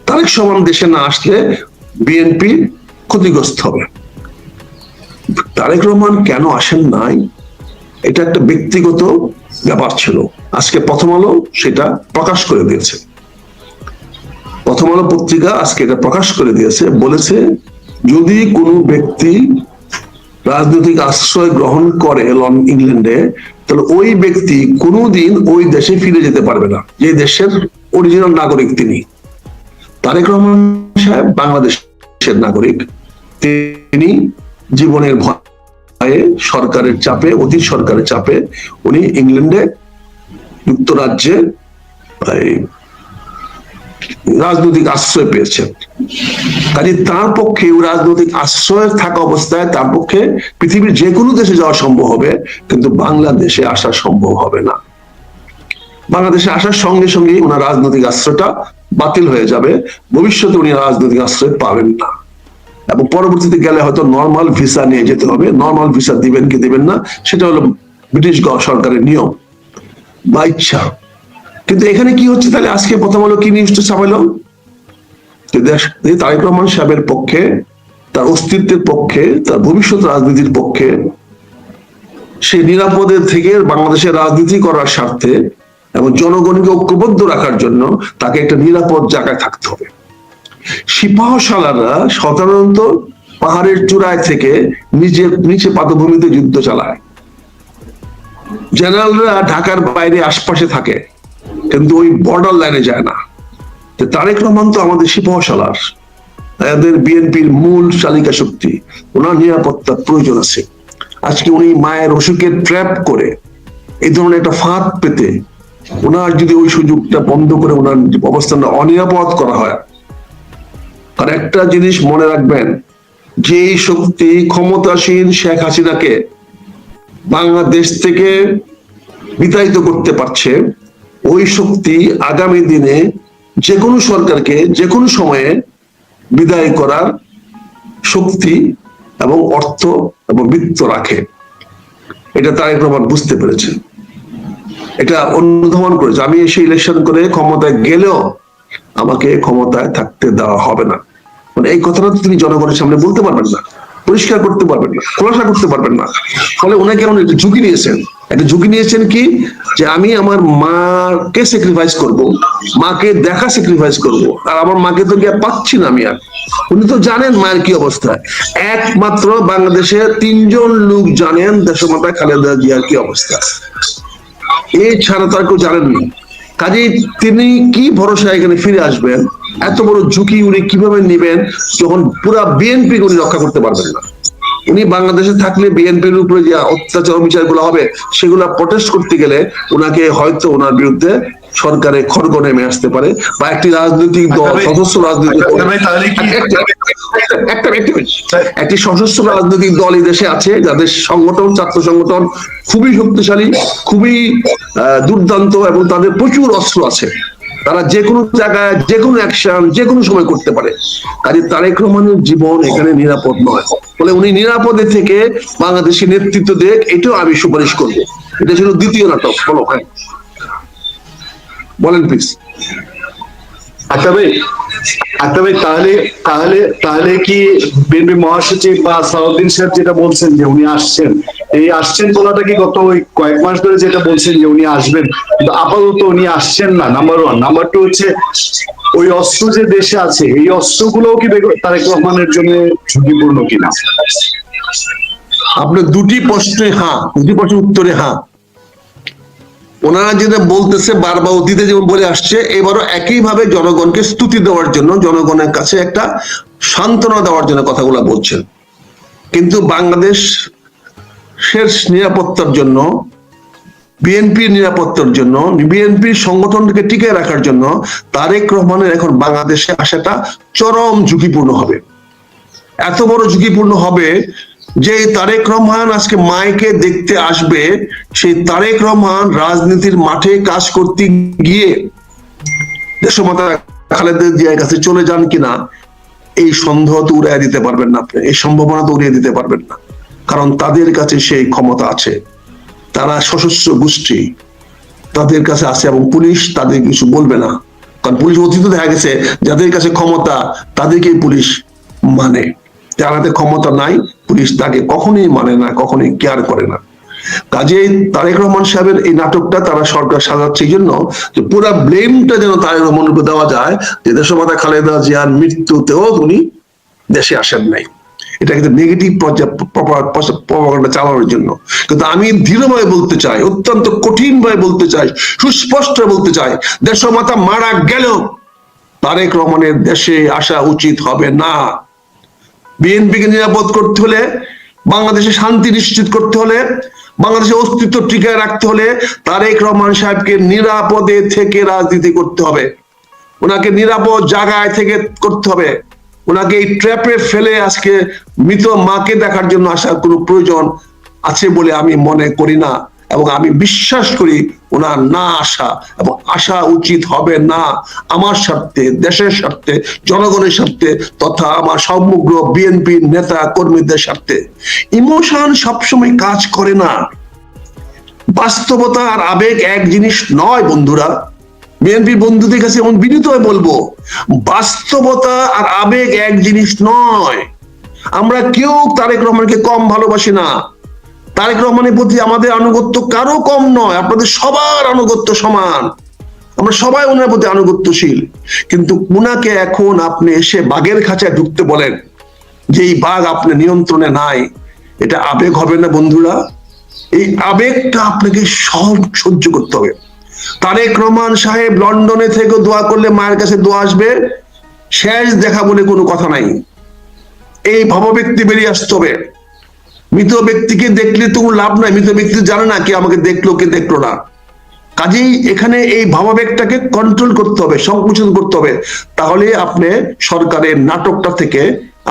S3: তারেক রহমান দেশে না আসলে বিএনপি ক্ষতিগ্রস্ত হবে। তারেক রহমান কেন আসেন নাই, এটা একটা ব্যক্তিগত ব্যাপার ছিল। আজকে প্রথম আলো সেটা প্রকাশ করে দিয়েছে। প্রথম আলো পত্রিকা আজকে এটা প্রকাশ করে দিয়েছে, বলেছে যদি কোনো ব্যক্তি রাজনৈতিক আশ্রয় গ্রহণ করে ইংল্যান্ডে, তাহলে ওই ব্যক্তি কোনোদিন ওই দেশে ফিরে যেতে পারবে না, যে দেশের অরিজিনাল নাগরিক তিনি। তারেক রহমান সাহেব বাংলাদেশের নাগরিক, তিনি জীবনের ভয়ে, সরকারের চাপে, অতীত সরকারের চাপে উনি ইংল্যান্ডে, যুক্তরাজ্যে রাজনৈতিক আশ্রয় পেয়েছেন। কাজে তার পক্ষে রাজনৈতিক আশ্রয় থাকা অবস্থায় তার পক্ষে পৃথিবীর যে কোনো দেশে যাওয়া সম্ভব হবে, কিন্তু বাংলাদেশে আসা সম্ভব হবে না। বাংলাদেশে আসার সঙ্গে সঙ্গে ওনার রাজনৈতিক আশ্রয়টা বাতিল হয়ে যাবে, ভবিষ্যতে উনি রাজনৈতিক আশ্রয় পাবেন না, এবং পরবর্তীতে গেলে হয়তো নর্মাল ভিসা নিয়ে যেতে হবে। নর্মাল ভিসা দিবেন কি দিবেন না সেটা হলো ব্রিটিশ সরকারের নিয়ম বা ইচ্ছা। কিন্তু এখানে কি হচ্ছে, তাহলে আজকে প্রথম আলো কি নিউজটা ছাপাইল, তারেক রহমান সাহেবের পক্ষে, তার অস্তিত্বের পক্ষে, তার ভবিষ্যৎ রাজনীতির পক্ষে, সে নিরাপদের থেকে বাংলাদেশের রাজনীতি করার স্বার্থে এবং জনগণকে ঐক্যবদ্ধ রাখার জন্য তাকে একটা নিরাপদ জায়গায় থাকতে হবে। সিপাহসালাররা সাধারণত পাহাড়ের চূড়ায় থেকে নিচে পাদভূমিতে যুদ্ধ চালায়। জেনারেলরা ঢাকার বাইরে আশপাশে থাকে, কিন্তু ওই বর্ডার লাইনে যায় না। তারেক রহমান তো আমাদের সিপাহসালার, আমাদের বিএনপির মূল চালিকা শক্তি, ওনার নিরাপত্তার প্রয়োজন আছে। আজকে উনি মায়ের অসুখে ট্র্যাপ করে এই ধরনের একটা ফাঁদ পেতে, ওনার যদি ওই সুযোগটা বন্ধ করে ওনার অবস্থানটা অনিরাপদ করা হয়। আর একটা জিনিস মনে রাখবেন, যে শক্তি ক্ষমতাসীন শেখ হাসিনাকে বাংলাদেশ থেকে বিতাড়িত করতে পারছে, ওই শক্তি আগামী দিনে যে কোনো সরকারকে যে কোনো সময়ে বিদায় করার শক্তি এবং অর্থ এবং বৃত্ত রাখে। এটা তারেক রহমান বুঝতে পেরেছে, এটা অনুধাবন করেছে। আমি এসে ইলেকশন করে ক্ষমতায় গেলেও আমাকে ক্ষমতায় থাকতে দেওয়া হবে না, মানে এই কথাটা তো তিনি জনগণের সামনে বলতে পারবেন না, পরিষ্কার করতে পারবেন না, খোলাসা করতে পারবেন না। ফলে ওনাকে এমন একটা ঝুঁকি নিয়েছেন, একটা ঝুঁকি নিয়েছেন কি, যে আমি আমার মাকে স্যাক্রিফাইস করব, মাকে দেখা স্যাক্রিফাইস করব, আর আমার মাকে তো গিয়ে পাচ্ছি না আমি আর। উনি তো জানেন মায়ের কি অবস্থা, একমাত্র বাংলাদেশে 3 জন লোক জানেন দেশমাতা খালেদা জিয়ার কি অবস্থা, এছাড়া তার কেউ জানেননি। কাজেই তিনি কি ভরসা এখানে ফিরে আসবেন, এত বড় ঝুঁকি উনি কিভাবে নেবেন যখন পুরা বিএনপি উনি রক্ষা করতে পারবেন না। উনি বাংলাদেশে থাকলে বিএনপির উপরে যে অত্যাচার বিচারগুলো হবে সেগুলা প্রটেস্ট করতে গেলে ওনাকে হয়তো ওনার বিরুদ্ধে সরকারে খড়গ নেমে আসতে পারে, বা একটি রাজনৈতিক দল, সদস্য রাজনৈতিক দল, একটি সশস্ত্র রাজনৈতিক দল এই দেশে আছে যাদের সংগঠন, ছাত্র সংগঠন খুবই শক্তিশালী, খুবই দুর্দান্ত, এবং তাদের প্রচুর অস্ত্র আছে, তারা যে কোনো জায়গায় যে কোনো অ্যাকশন যে কোনো সময় করতে পারে। কাজে তারেক রহমানের জীবন এখানে নিরাপদ নয়, ফলে উনি নিরাপদে থেকে বাংলাদেশের নেতৃত্ব দেখ, এটাও আমি সুপারিশ করবো। এটা ছিল দ্বিতীয় নাটক। বলো, হ্যাঁ বলেন প্লিজ।
S2: আচ্ছা ভাই, তাহলে তাহলে তাহলে কি বিএনপি মহাসচিব বা সালাউদ্দিন সাহেব যেটা বলছেন যে উনি আসছেন, এই আসছেন বলাটা কি গত ওই কয়েক মাস ধরে যেটা বলছেন যে উনি আসবেন, কিন্তু আপাতত উনি আসছেন না, নাম্বার 1। নাম্বার 2 হচ্ছে ওই অস্ত্র যে দেশে আছে, এই অস্ত্রগুলোও কি তারেক রহমানের জন্য ঝুঁকিপূর্ণ কিনা?
S3: আপনার দুটি প্রশ্নে হ্যাঁ, দুটি প্রশ্নের উত্তরে হ্যাঁ। ওনারা যেটা বলতেছে বারবার অতীতে যেমন বলে আসছে, এবারও একইভাবে জনগণকে স্তুতি দেওয়ার জন্য, জনগণের কাছে একটা সান্ত্বনা দেওয়ার জন্য কথাগুলো বলছেন। কিন্তু বাংলাদেশ শেষ নিরাপত্তার জন্য, বিএনপির নিরাপত্তার জন্য, বিএনপির সংগঠনকে টিকে রাখার জন্য তারেক রহমানের এখন বাংলাদেশে আসাটা চরম ঝুঁকিপূর্ণ হবে। এত বড় ঝুঁকিপূর্ণ হবে যে তারেক রহমান আজকে মাইকে দেখতে আসবে, সেই তারেক রহমান রাজনীতির মাঠে কাজ করতে গিয়ে দেশমাতা খালেদা জিয়ার কাছে চলে যান কিনা, এই সন্দেহ তো উড়িয়ে দিতে পারবেন না আপনি, এই সম্ভাবনা তো উড়িয়ে দিতে পারবেন না। কারণ তাদের কাছে সেই ক্ষমতা আছে, তারা সশস্ত্র গোষ্ঠী, তাদের কাছে আছে, এবং পুলিশ তাদের কিছু বলবে না। কারণ পুলিশ অতীতে দেখা গেছে যাদের কাছে ক্ষমতা তাদেরকেই পুলিশ মানে, যার হাতে ক্ষমতা নাই পুলিশ তাকে কখনোই মানে না, কখনোই কেয়ার করে না। কাজেই তারেক রহমান সাহেবের এই নাটকটা তারা সরকার সাজাচ্ছে এই জন্য যে পুরো ব্লেমটা যেন তারেক রহমানের উপর দেওয়া যায় যে দেশমাতা খালেদা জিয়ার মৃত্যুতেও উনি দেশে আসেন নাই। এটা কিন্তু নেগেটিভ প্রপাগান্ডা চালানোর জন্য। কিন্তু আমি দৃঢ়ভাবে বলতে চাই, অত্যন্ত কঠিন ভাবে বলতে চাই, সুস্পষ্ট বলতে চাই, দেশমাতা মারা গেল তারেক রহমানের দেশে আসা উচিত হবে না। বিএনপিকে নিরাপদ করতে হলে, বাংলাদেশে শান্তি নিশ্চিত করতে হলে, বাংলাদেশের অস্তিত্ব টিকায় রাখতে হলে তারেক রহমান সাহেবকে নিরাপদে থেকে রাজনীতি করতে হবে, ওনাকে নিরাপদ জায়গায় থেকে করতে হবে। ওনাকে এই ট্র্যাপে ফেলে আজকে মৃত মাকে দেখার জন্য আসার কোনো প্রয়োজন আছে বলে আমি মনে করি না, এবং আমি বিশ্বাস করি ওনার না আসা এবং আসা উচিত হবে না, আমার স্বার্থে, দেশের স্বার্থে, জনগণের স্বার্থে, তথা আমার সমগ্র বিএনপির নেতা কর্মীদের স্বার্থে। ইমোশন সবসময় কাজ করে না, বাস্তবতা আর আবেগ এক জিনিস নয় বন্ধুরা। বিএনপির বন্ধুদের কাছে এমন বিনীত হয়ে বলবো, বাস্তবতা আর আবেগ এক জিনিস নয়। আমরা কেউ তারেক রহমানকে কম ভালোবাসি না, তারেক রহমানের প্রতি আমাদের আনুগত্য কারো কম নয়, আপনাদের সবার আনুগত্য সমান, আমরা সবাই ওনার প্রতি আনুগত্যশীল। কিন্তু উনাকে এখন আপনি এসে বাঘের খাঁচায় ঢুকতে বলেন যে এই বাঘ আপনার নিয়ন্ত্রণে নাই, এটা আবেগ হবে না বন্ধুরা। এই আবেগটা আপনাকে সব সহ্য করতে হবে। তারেক রহমান সাহেব লন্ডনে থেকে দোয়া করলে মায়ের কাছে দোয়া আসবে, শেষ দেখা বলে কোনো কথা নাই। এই ভাবব্যক্তি বেরিয়ে আসতে হবে। মৃত ব্যক্তিকে দেখলে তো লাভ নাই, মৃত ব্যক্তি জানে না কে আমাকে দেখলো কে দেখলো না। কাজেই এখানে এই ভাবাবেগটাকে কন্ট্রোল করতে হবে, সংকুচন করতে হবে, তাহলে আপনি সরকারের নাটকটা থেকে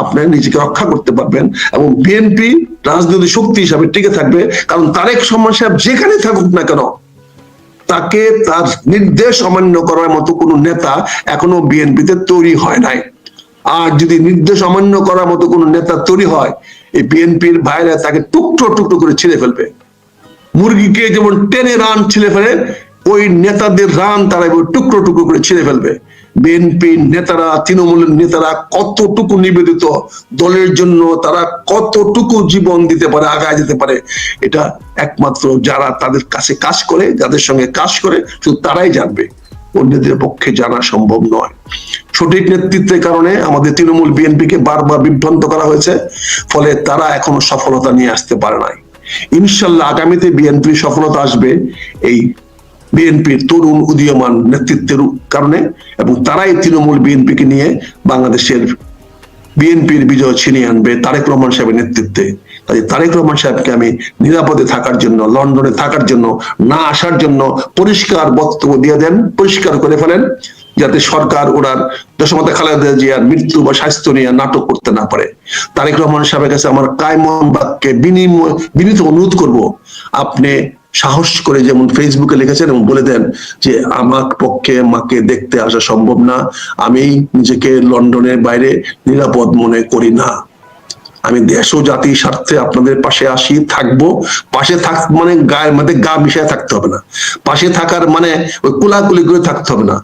S3: আপনি নিজেকে রক্ষা করতে পারবেন এবং বিএনপি রাজনৈতিক শক্তি হিসাবে টিকে থাকবে। কারণ তারেক রহমান সাহেব যেখানে থাকুক না কেন, তাকে তার নির্দেশ অমান্য করার মতো কোনো নেতা এখনো বিএনপিতে তৈরি হয় নাই। আর যদি নির্দেশ অমান্য করার মতো কোনো নেতা তৈরি হয়, এই বিএনপির ভাইরা তাকে টুকরো টুকরো করে ছিঁড়ে ফেলবে। মুরগিকে যেমন টেনে রান ছিঁড়ে ফেলে, ওই নেতাদের রান তারা টুকরো টুকরো করে ছিঁড়ে ফেলবে। বিএনপি নেতারা, তৃণমূলের নেতারা কতটুকু নিবেদিত দলের জন্য, তারা কতটুকু জীবন দিতে পারে, আগায় যেতে পারে, এটা একমাত্র যারা তাদের কাছে কাজ করে, যাদের সঙ্গে কাজ করে, শুধু তারাই জানবে, অন্যদের পক্ষে জানা সম্ভব নয়। সঠিক নেতৃত্বের কারণে আমাদের তৃণমূল বিএনপিকে বারবার বিভ্রান্ত করা হয়েছে, ফলে তারা এখনো সফলতা নিয়ে আসতে পারে নাই। ইনশাল্লাহ আগামীতে বিএনপির সফলতা আসবে এই বিএনপির তরুণ উদীয়মান নেতৃত্বের কারণে, এবং তারাই তৃণমূল বিএনপিকে নিয়ে বাংলাদেশের বিএনপির বিজয় ছিনিয়ে আনবে তারেক রহমান সাহেবের নেতৃত্বে। তাই তারেক রহমান সাহেবকে আমি নিরাপদে থাকার জন্য, লন্ডনে থাকার জন্য, না আসার জন্য পরিষ্কার বক্তব্য দিয়ে দেন, পরিষ্কার করে ফেলেন, যাতে সরকার ওনার দেশমাতা খালেদা জিয়ার মৃত্যু বা স্বাস্থ্য নিয়ে নাটক করতে না পারে। তারেক রহমান সাহেবের কাছে আমার কায়মন বাক্যে বিনীত অনুরোধ করব, আপনি সাহস করে যেমন ফেসবুকে লিখেছেন এবং বলে দেন যে আমার পক্ষে মাকে দেখতে আসা সম্ভব না, আমি নিজেকে লন্ডনের বাইরে নিরাপদ মনে করি না, আমি দেশ ও জাতির স্বার্থে আপনাদের পাশে আসি, থাকবো। পাশে মানে গায়ের মধ্যে গা মিশিয়ে থাকতে হবে না, পাশে থাকার মানে ওই কুলাকুলি করে থাকতে হবে না,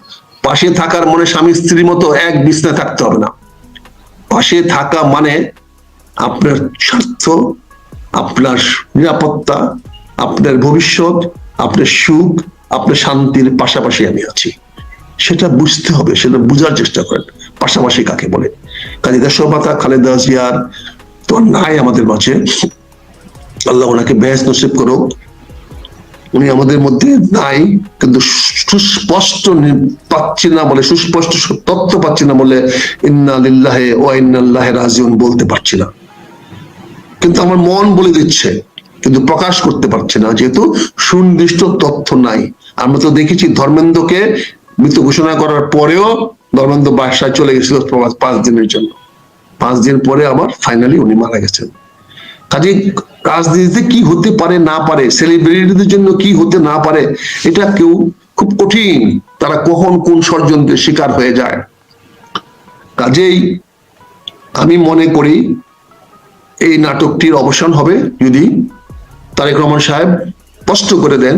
S3: পাশে থাকার মানে স্বামী স্ত্রীর মতো এক বিছনায় থাকতে হবে না। পাশে থাকা মানে আপনার স্বার্থ, আপনার নিরাপত্তা, আপনার ভবিষ্যৎ, আপনার সুখ, আপনার শান্তির পাশাপাশি আমি আছি, সেটা বুঝতে হবে, সেটা বুঝার চেষ্টা করেন পাশাপাশি কাকে বলে। কাজী দেশমাতা খালেদা জিয়ার তো নাই আমাদের মাঝে, আল্লাহ ওনাকে বেহেশত নসিব করুক। উনি আমাদের মধ্যে নাই, কিন্তু সুস্পষ্ট পাচ্ছি না বলে, সুস্পষ্ট তথ্য পাচ্ছি না বলে ইন্না লিল্লাহি ওয়া ইন্না ইলাইহি রাজিউন বলতে পারছি না, কিন্তু আমার মন বলে দিচ্ছে, কিন্তু প্রকাশ করতে পারছে না, যেহেতু সুনির্দিষ্ট তথ্য নাই। আমরা তো দেখেছি ধর্মেন্দ্রকে মৃত ঘোষণা করার পরেও ধর্মেন্দ্র বাসায় চলে গেছিল 5 দিনের জন্য, 5 দিন পরে আবার ফাইনালি উনি মারা গেছেন। কাজে রাজনীতিতে কি হতে পারে না পারে, সেলিব্রিটিদের জন্য কি হতে না পারে, এটা কেউ খুব কঠিন, তারা কখন কোন ষড়যন্ত্রের শিকার হয়ে যায়। কাজেই আমি মনে করি এই নাটকটির অবসান হবে যদি তারেক রহমান সাহেব স্পষ্ট করে দেন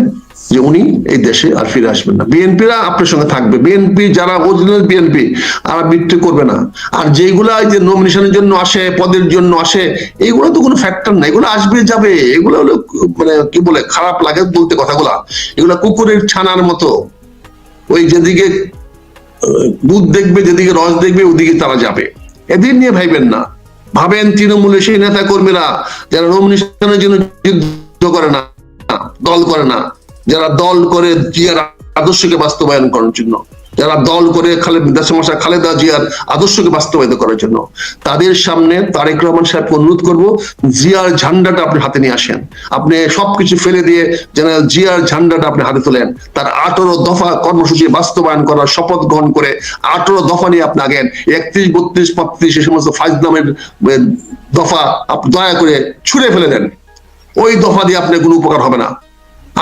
S3: যে উনি এই দেশে আর ফিরে আসবেন না। বিএনপিরা আপনার সঙ্গে থাকবে, বিএনপি যারা অরিজিনাল বিএনপি আর বিট্রে করবে না। আর যেগুলা যে নমিনেশনের জন্য আসে, পদের জন্য আসে, এইগুলো তো কোনো ফ্যাক্টর না, এগুলো আসবে যাবে, এগুলো হলো মানে কি বলে, খারাপ লাগে বলতে কথাগুলা, এগুলা কুকুরের ছানার মতো, ওই যেদিকে দুধ দেখবে, যেদিকে রস দেখবে, ওদিকে তারা যাবে। এদের নিয়ে ভাইবেন না, ভাবেন তৃণমূলের সেই নেতা কর্মীরা যারা নমিনেশনের জন্য যুদ্ধ করে না, দল করে না, যারা দল করে জিয়ার আদর্শকে বাস্তবায়ন করার জন্য, যারা দল করে দেশমাতা খালেদা জিয়ার আদর্শকে বাস্তবায়িত করার জন্য, তাদের সামনে তারেক রহমান সাহেবকে অনুরোধ করব, জিয়ার ঝান্ডাটা আপনি হাতে নিয়ে আসেন। আপনি সবকিছু ফেলে দিয়ে জেনারেল জিয়ার ঝান্ডাটা আপনি হাতে তোলেন, তার 18 দফা কর্মসূচি বাস্তবায়ন করার শপথ গ্রহণ করে 18 দফা নিয়ে আপনি আগেন। 31, 32, 35 এই সমস্ত ফাজলামের দফা আপনি দয়া করে ছুঁড়ে ফেলে দেন। ওই দফা দিয়ে আপনার কোনো উপকার হবে না।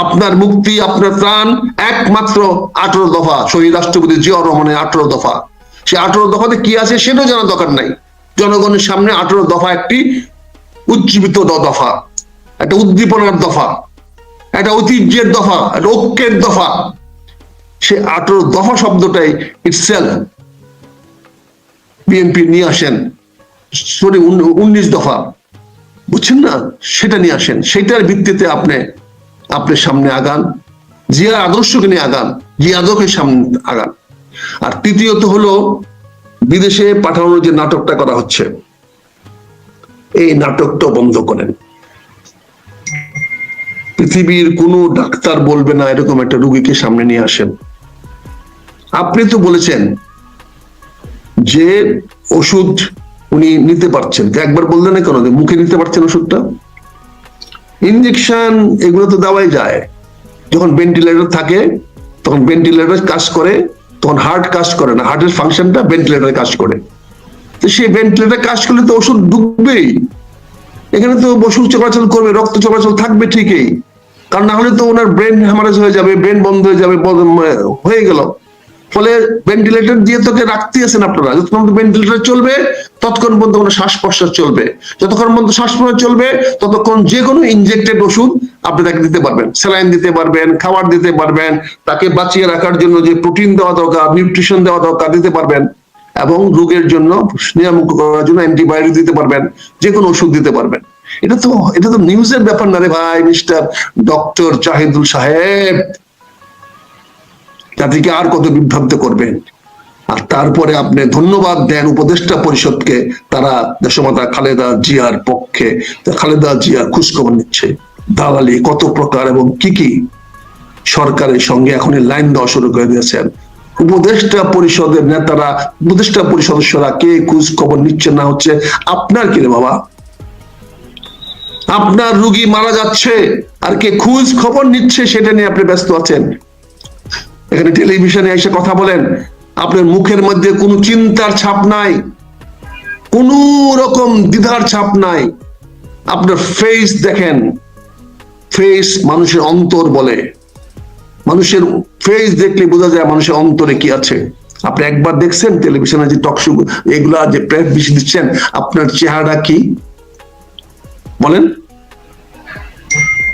S3: আপনার মুক্তি, আপনার প্রাণ একমাত্র 18 দফা, শহীদ রাষ্ট্রপতি জিয়াউর রহমানের 18 দফা। সে 18 দফাতে কি আছে সেটাও জানার দরকার নাই। জনগণের সামনে 18 দফা একটি উজ্জীবিত দফা, একটা উদ্দীপনার দফা, একটা ঐতিহ্যের দফা, একটা ঐক্যের দফা। সে 18 দফা শব্দটাই ইটসেলফ বিএনপি নিয়ে আসেন, সরি 19 দফা, বুঝছেন না, সেটা নিয়ে আসেন, সেটার ভিত্তিতে আপনার সামনে আগান, জিয়া আদর্শকে নিয়ে আগান, জিয়া আদর্শের সামনে আগান। আর তৃতীয়ত হলো বিদেশে পাঠানোর যে নাটকটা করা হচ্ছে, এই নাটকটা বন্ধ করেন। পৃথিবীর কোনো ডাক্তার বলবে না এরকম একটা রোগীকে সামনে নিয়ে আসেন। আপনি তো বলেছেন যে ওষুধ উনি নিতে পারছেন, একবার বললেন না কেন মুখে নিতে পারছেন ওষুধটা? ইনজেকশন এগুলো তো দেওয়াই যায়। যখন ভেন্টিলেটর থাকে তখন ভেন্টিলেটর কাজ করে, তখন হার্ট কাজ করে না, হার্টের ফাংশনটা ভেন্টিলেটর কাজ করে। তো সেই ভেন্টিলেটর কাজ করলে তো ওষুধ ঢুকবেই, এখানে তো ওষুধ চলাচল করবে, রক্ত চলাচল থাকবে ঠিকই, কারণ না হলে তো ওনার ব্রেন হ্যামারেজ হয়ে যাবে, ব্রেন বন্ধ হয়ে যাবে, হয়ে গেল। ফলে ভেন্টিলেটর দিয়ে তোকে রাখতে আছেন আপনারা, যতক্ষণ ভেন্টিলেটর চলবে ততক্ষণ পর্যন্ত কোনো শ্বাস প্রশ্বাস চলবে, যতক্ষণ পর্যন্ত শ্বাস প্রশ্বাস চলবে ততক্ষণ যে কোনো ইনজেক্টেড ওষুধ আপনি তাকে দিতে পারবেন, স্যালাইন দিতে পারবেন, খাবার দিতে পারবেন, তাকে বাঁচিয়ে রাখার জন্য যে প্রোটিন দেওয়া দরকার, নিউট্রিশন দেওয়া দরকার দিতে পারবেন, এবং রোগের জন্য নিরাময় করার জন্য অ্যান্টিবায়োটিক দিতে পারবেন, যে কোনো ওষুধ দিতে পারবেন। এটা তো নিউজের ব্যাপার না রে ভাই, মিস্টার ডক্টর জাহিদুল সাহেব। জাতিকে আর কত বিভ্রান্ত করবেন? আর তারপরে আপনি ধন্যবাদ দেন উপদেষ্টা পরিষদকে, তারা দেশমাতা খালেদা জিয়ার পক্ষে, খালেদা জিয়ার খোঁজখবর নিচ্ছে। দালালি কত প্রকার এবং কি সরকারের সঙ্গে এখন লাইন দেওয়া শুরু করে দিয়েছেন। উপদেষ্টা পরিষদের নেতারা, উপদেষ্টা পরিষদ সদস্যরা কে খোঁজ খবর নিচ্ছে না হচ্ছে আপনার কি রে বাবা? আপনার রুগী মারা যাচ্ছে আর কে খোঁজ খবর নিচ্ছে সেটা নিয়ে আপনি ব্যস্ত আছেন। এখানে টেলিভিশনে এসে কথা বলেন, আপনার মুখের মধ্যে কোনো চিন্তার ছাপ নাই, কোন রকম দ্বিধার ছাপ নাই। আপনার ফেস দেখেন, ফেস মানুষের অন্তর বলে, মানুষের ফেস দেখলে বোঝা যায় মানুষের অন্তরে কি আছে। আপনি একবার দেখছেন টেলিভিশনে যে টক শো এগুলা যে প্রেস বেশি দিচ্ছেন, আপনার চেহারা কি বলেন?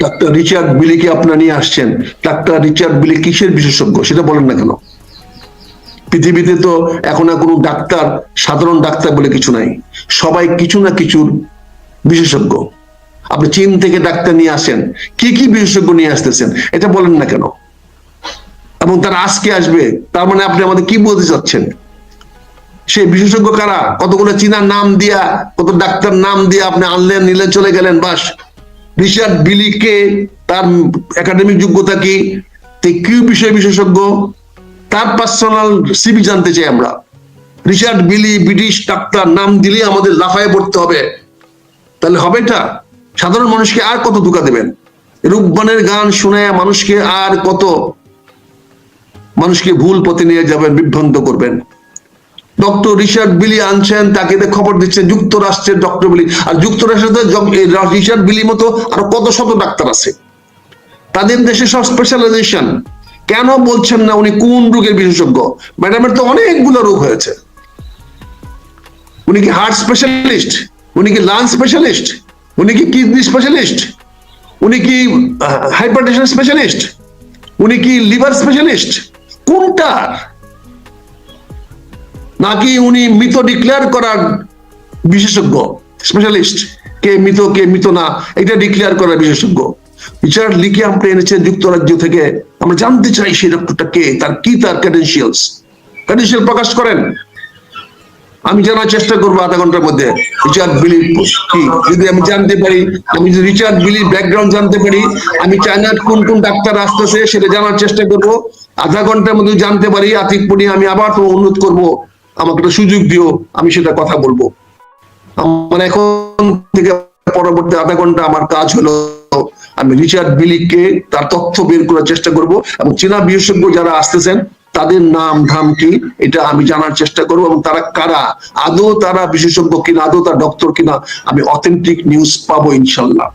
S3: ডাক্তার রিচার্ড বিলিকে আপনারা নিয়ে আসছেন, ডাক্তার রিচার্ড বিলি কিসের বিশেষজ্ঞ সেটা বলেন না কেন? পৃথিবীতে তো এখন আর কোনো ডাক্তার সাধারণ ডাক্তার বলে কিছু নাই, সবাই কিছু না কিছুর বিশেষজ্ঞ। আপনি চীন থেকে ডাক্তার নিয়ে আসেন, কি কি বিশেষজ্ঞ নিয়ে আসতেছেন এটা বলেন না কেন? এবং তারা আজকে আসবে, তার মানে আপনি আমাদের কি বলতে চাচ্ছেন? সেই বিশেষজ্ঞ কারা? কতগুলো চীনার নাম দিয়া, কত ডাক্তার নাম দিয়ে আপনি আনলেন, নিলেন, চলে গেলেন, বাস। রিচার্ড বিলিকে তার একাডেমিক যোগ্যতা কি, কি বিষয় বিশেষজ্ঞ, তার পার্সোনাল সিভি জানতে চাই আমরা। রিচার্ড বিলি ব্রিটিশ ডাক্তার নাম দিলে আমাদের লাফায় পড়তে হবে, তাহলে হবে এটা? সাধারণ মানুষকে আর কত ধোঁকা দেবেন? রূপবানের গান শুনে মানুষকে আর কত মানুষকে ভুল পথে নিয়ে যাবেন, বিভ্রান্ত করবেন? ডক্টর রিচার্ড বিলি আনছেন, তাকে খবর দিচ্ছেন যুক্তরাষ্ট্রের ডক্টর বিলি, আর যুক্তরাষ্ট্রের রিচার্ড বিলি মতো আরো কত শত ডাক্তার আছে, তাদের দেশে সব স্পেশালাইজেশন। কেন বলছেন না উনি কোন রোগের বিশেষজ্ঞ? ম্যাডামের তো অনেকগুলো রোগ হয়েছে। উনি কি হার্ট স্পেশালিস্ট? উনি কি লাং স্পেশালিস্ট? উনি কি কিডনি স্পেশালিস্ট? উনি কি হাইপারটেনশন স্পেশালিস্ট? উনি কি লিভার স্পেশালিস্ট? কোনটা? নাকি উনি মৃত ডিক্লেয়ার করার বিশেষজ্ঞ, স্পেশালিস্ট? কে মৃত কে মৃত না এটা ডিক্লেয়ার করার বিশেষজ্ঞ। রিচার্ড লিকে আপনি এনেছেন যুক্তরাজ্য থেকে, আমরা জানতে চাই সেই ডক্টরটা কে, তার কি তার ক্রেডেনশিয়াল প্রকাশ করেন। আমি জানার চেষ্টা করবো আধা ঘন্টার মধ্যে রিচার্ড বিলি কি, যদি আমি জানতে পারি, আমি যদি রিচার্ড বিলির ব্যাকগ্রাউন্ড জানতে পারি, আমি চায়নার কোন কোন ডাক্তার আসতেছে সেটা জানার চেষ্টা করব। আধা ঘন্টার মধ্যে জানতে পারি, আতিক পনি আমি আবার তো অনুরোধ করবো আমাকে একটা সুযোগ দিও, আমি সেটা কথা বলবো। আমার এখন থেকে পরবর্তী আধা ঘন্টা আমার কাজ হলো আমি রিচার্ড বিলিকে তার তথ্য বের করার চেষ্টা করব, এবং চীনা বিশেষজ্ঞ যারা আসতেছেন তাদের নাম ধাম কি এটা আমি জানার চেষ্টা করবো, এবং তারা কারা, আদৌ তারা বিশেষজ্ঞ কিনা, আদৌ তার ডক্টর কিনা, আমি অথেন্টিক নিউজ পাবো ইনশাল্লাহ।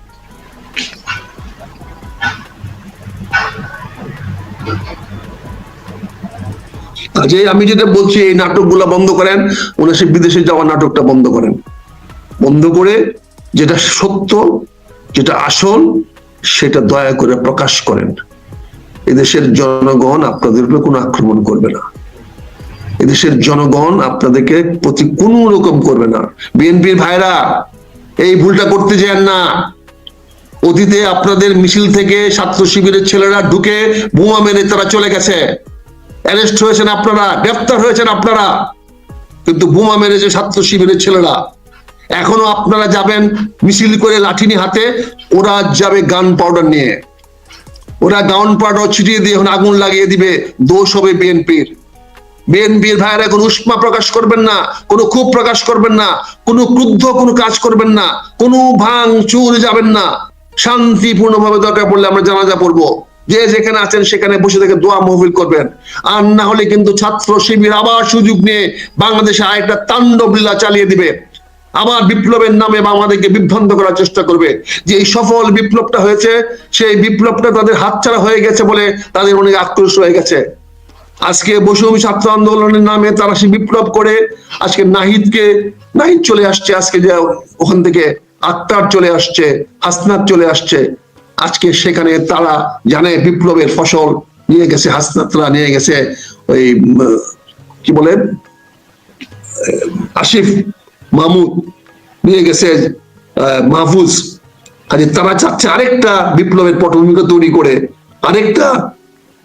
S3: যে আমি যেটা বলছি, এই নাটকগুলা বন্ধ করেন, ওনার সে বিদেশে যাওয়ার নাটকটা বন্ধ করেন, বন্ধ করে যেটা সত্য, যেটা আসল সেটা দয়া করে প্রকাশ করেন। এদেশের জনগণ আপনাদের উপরে কোনো আক্রমণ করবে না, এদেশের জনগণ আপনাদেরকে প্রতি কোনো রকম করবে না। বিএনপির ভাইরা এই ভুলটা করতে যান না। অতীতে আপনাদের মিছিল থেকে ছাত্র শিবিরের ছেলেরা ঢুকে বোমা মেরে তারা চলে গেছে, অ্যারেস্ট হয়েছেন আপনারা, গ্রেফতার হয়েছেন আপনারা, কিন্তু বোমা মেরেছে ছাত্র শিবিরের ছেলেরা। এখনো আপনারা যাবেন মিছিল করে লাঠি নিয়ে হাতে, ওরা যাবে গান পাউডার নিয়ে, ওরা গাউন পাউডার ছিটিয়ে দিয়ে এখন আগুন লাগিয়ে দিবে, দোষ হবে বিএনপির। বিএনপির ভাইয়েরা কোনো উষ্মা প্রকাশ করবেন না, কোনো ক্ষোভ প্রকাশ করবেন না, কোনো ক্রুদ্ধ কোনো কাজ করবেন না, কোনো ভাঙ চুর যাবেন না। শান্তিপূর্ণভাবে দরকার পড়লে আমরা জানাজা পড়বো, যে যেখানে আছেন সেখানে বসে থেকে দোয়া মাহফিল করবেন। আর না হলে কিন্তু ছাত্র শিবির আবার সুযোগ নিয়ে বাংলাদেশে আরেকটা তাণ্ডব লীলা চালিয়ে দিবে, আবার বিপ্লবের নামে আমাদেরকে বিভ্রান্ত করার চেষ্টা করবে। যে এই সফল বিপ্লবটা হয়েছে, সেই বিপ্লবটা তাদের হাতছাড়া হয়ে গেছে বলে তাদের অনেক আক্রোশ হয়ে গেছে। আজকে বৈষম্য ছাত্র আন্দোলনের নামে তারা সে বিপ্লব করে আজকে নাহিদ চলে আসছে, আজকে যে ওখান থেকে আক্তার চলে আসছে, হাসনাত চলে আসছে। আজকে সেখানে তারা জানে বিপ্লবের ফসল নিয়ে গেছে, হাসনাতরা নিয়ে গেছে ওই কি বলে আসিফ মাহমুদ, নিয়ে গেছে মাহফুজ। কাজে তারা চাচ্ছে আরেকটা বিপ্লবের পটভূমিকা তৈরি করে আরেকটা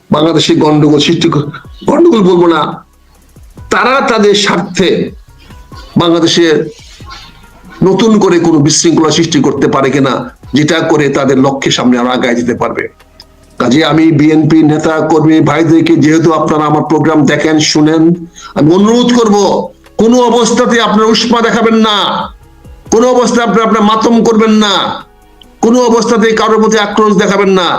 S3: বাংলাদেশে গন্ডগোল সৃষ্টি, গন্ডগোল বলবো না, তারা তাদের স্বার্থে বাংলাদেশে নতুন করে কোনো বিশৃঙ্খলা সৃষ্টি করতে পারে কিনা, যেটা করে তাদের লক্ষ্যের সামনে আরো আগায় যেতে পারবে। কাজে আমি বিএনপি নেতা কর্মী ভাইদেরকে, যেহেতু আপনারা আমার প্রোগ্রাম দেখেন শুনেন, আমি অনুরোধ করব কোনো অবস্থাতে আপনার উষ্মা দেখাবেন না, কোনো অবস্থায় আপনার মাতম করবেন না, কোনো অবস্থাতে কারোর প্রতি আক্রোশ দেখাবেন না।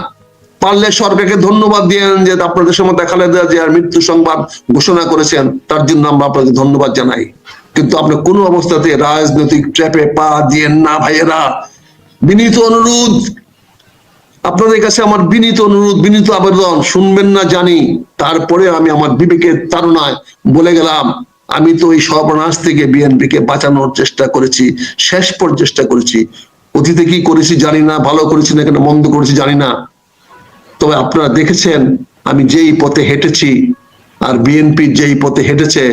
S3: পারলে সরকারকে ধন্যবাদ দিয়েন যে আপনাদের সময় খালেদা জিয়ার মৃত্যু সংবাদ ঘোষণা করেছেন, তার জন্য আমরা আপনাকে ধন্যবাদ জানাই। কিন্তু আপনি কোনো অবস্থাতে রাজনৈতিক ট্র্যাপে পা দিয়েন না ভাইয়েরা। বিনীত অনুরোধ আপনাদের কাছে, আমার বিনীত অনুরোধ, বিনীত আবেদন। শুনবেন না জানি, তারপরে আমি আমার বিবেকের তাড়নায় বলে গেলাম, আমি তো এই সর্বনাশ থেকে বিএনপিকে বাঁচানোর চেষ্টা করেছি, শেষ পর্যন্ত চেষ্টা করেছি। অতীতে কি করেছি জানি না, ভালো করেছি না কেন মন্দ করেছি জানি না, তবে আপনারা দেখেছেন আমি যেই পথে হেঁটেছি আর বিএনপি যেই পথে হেঁটেছে,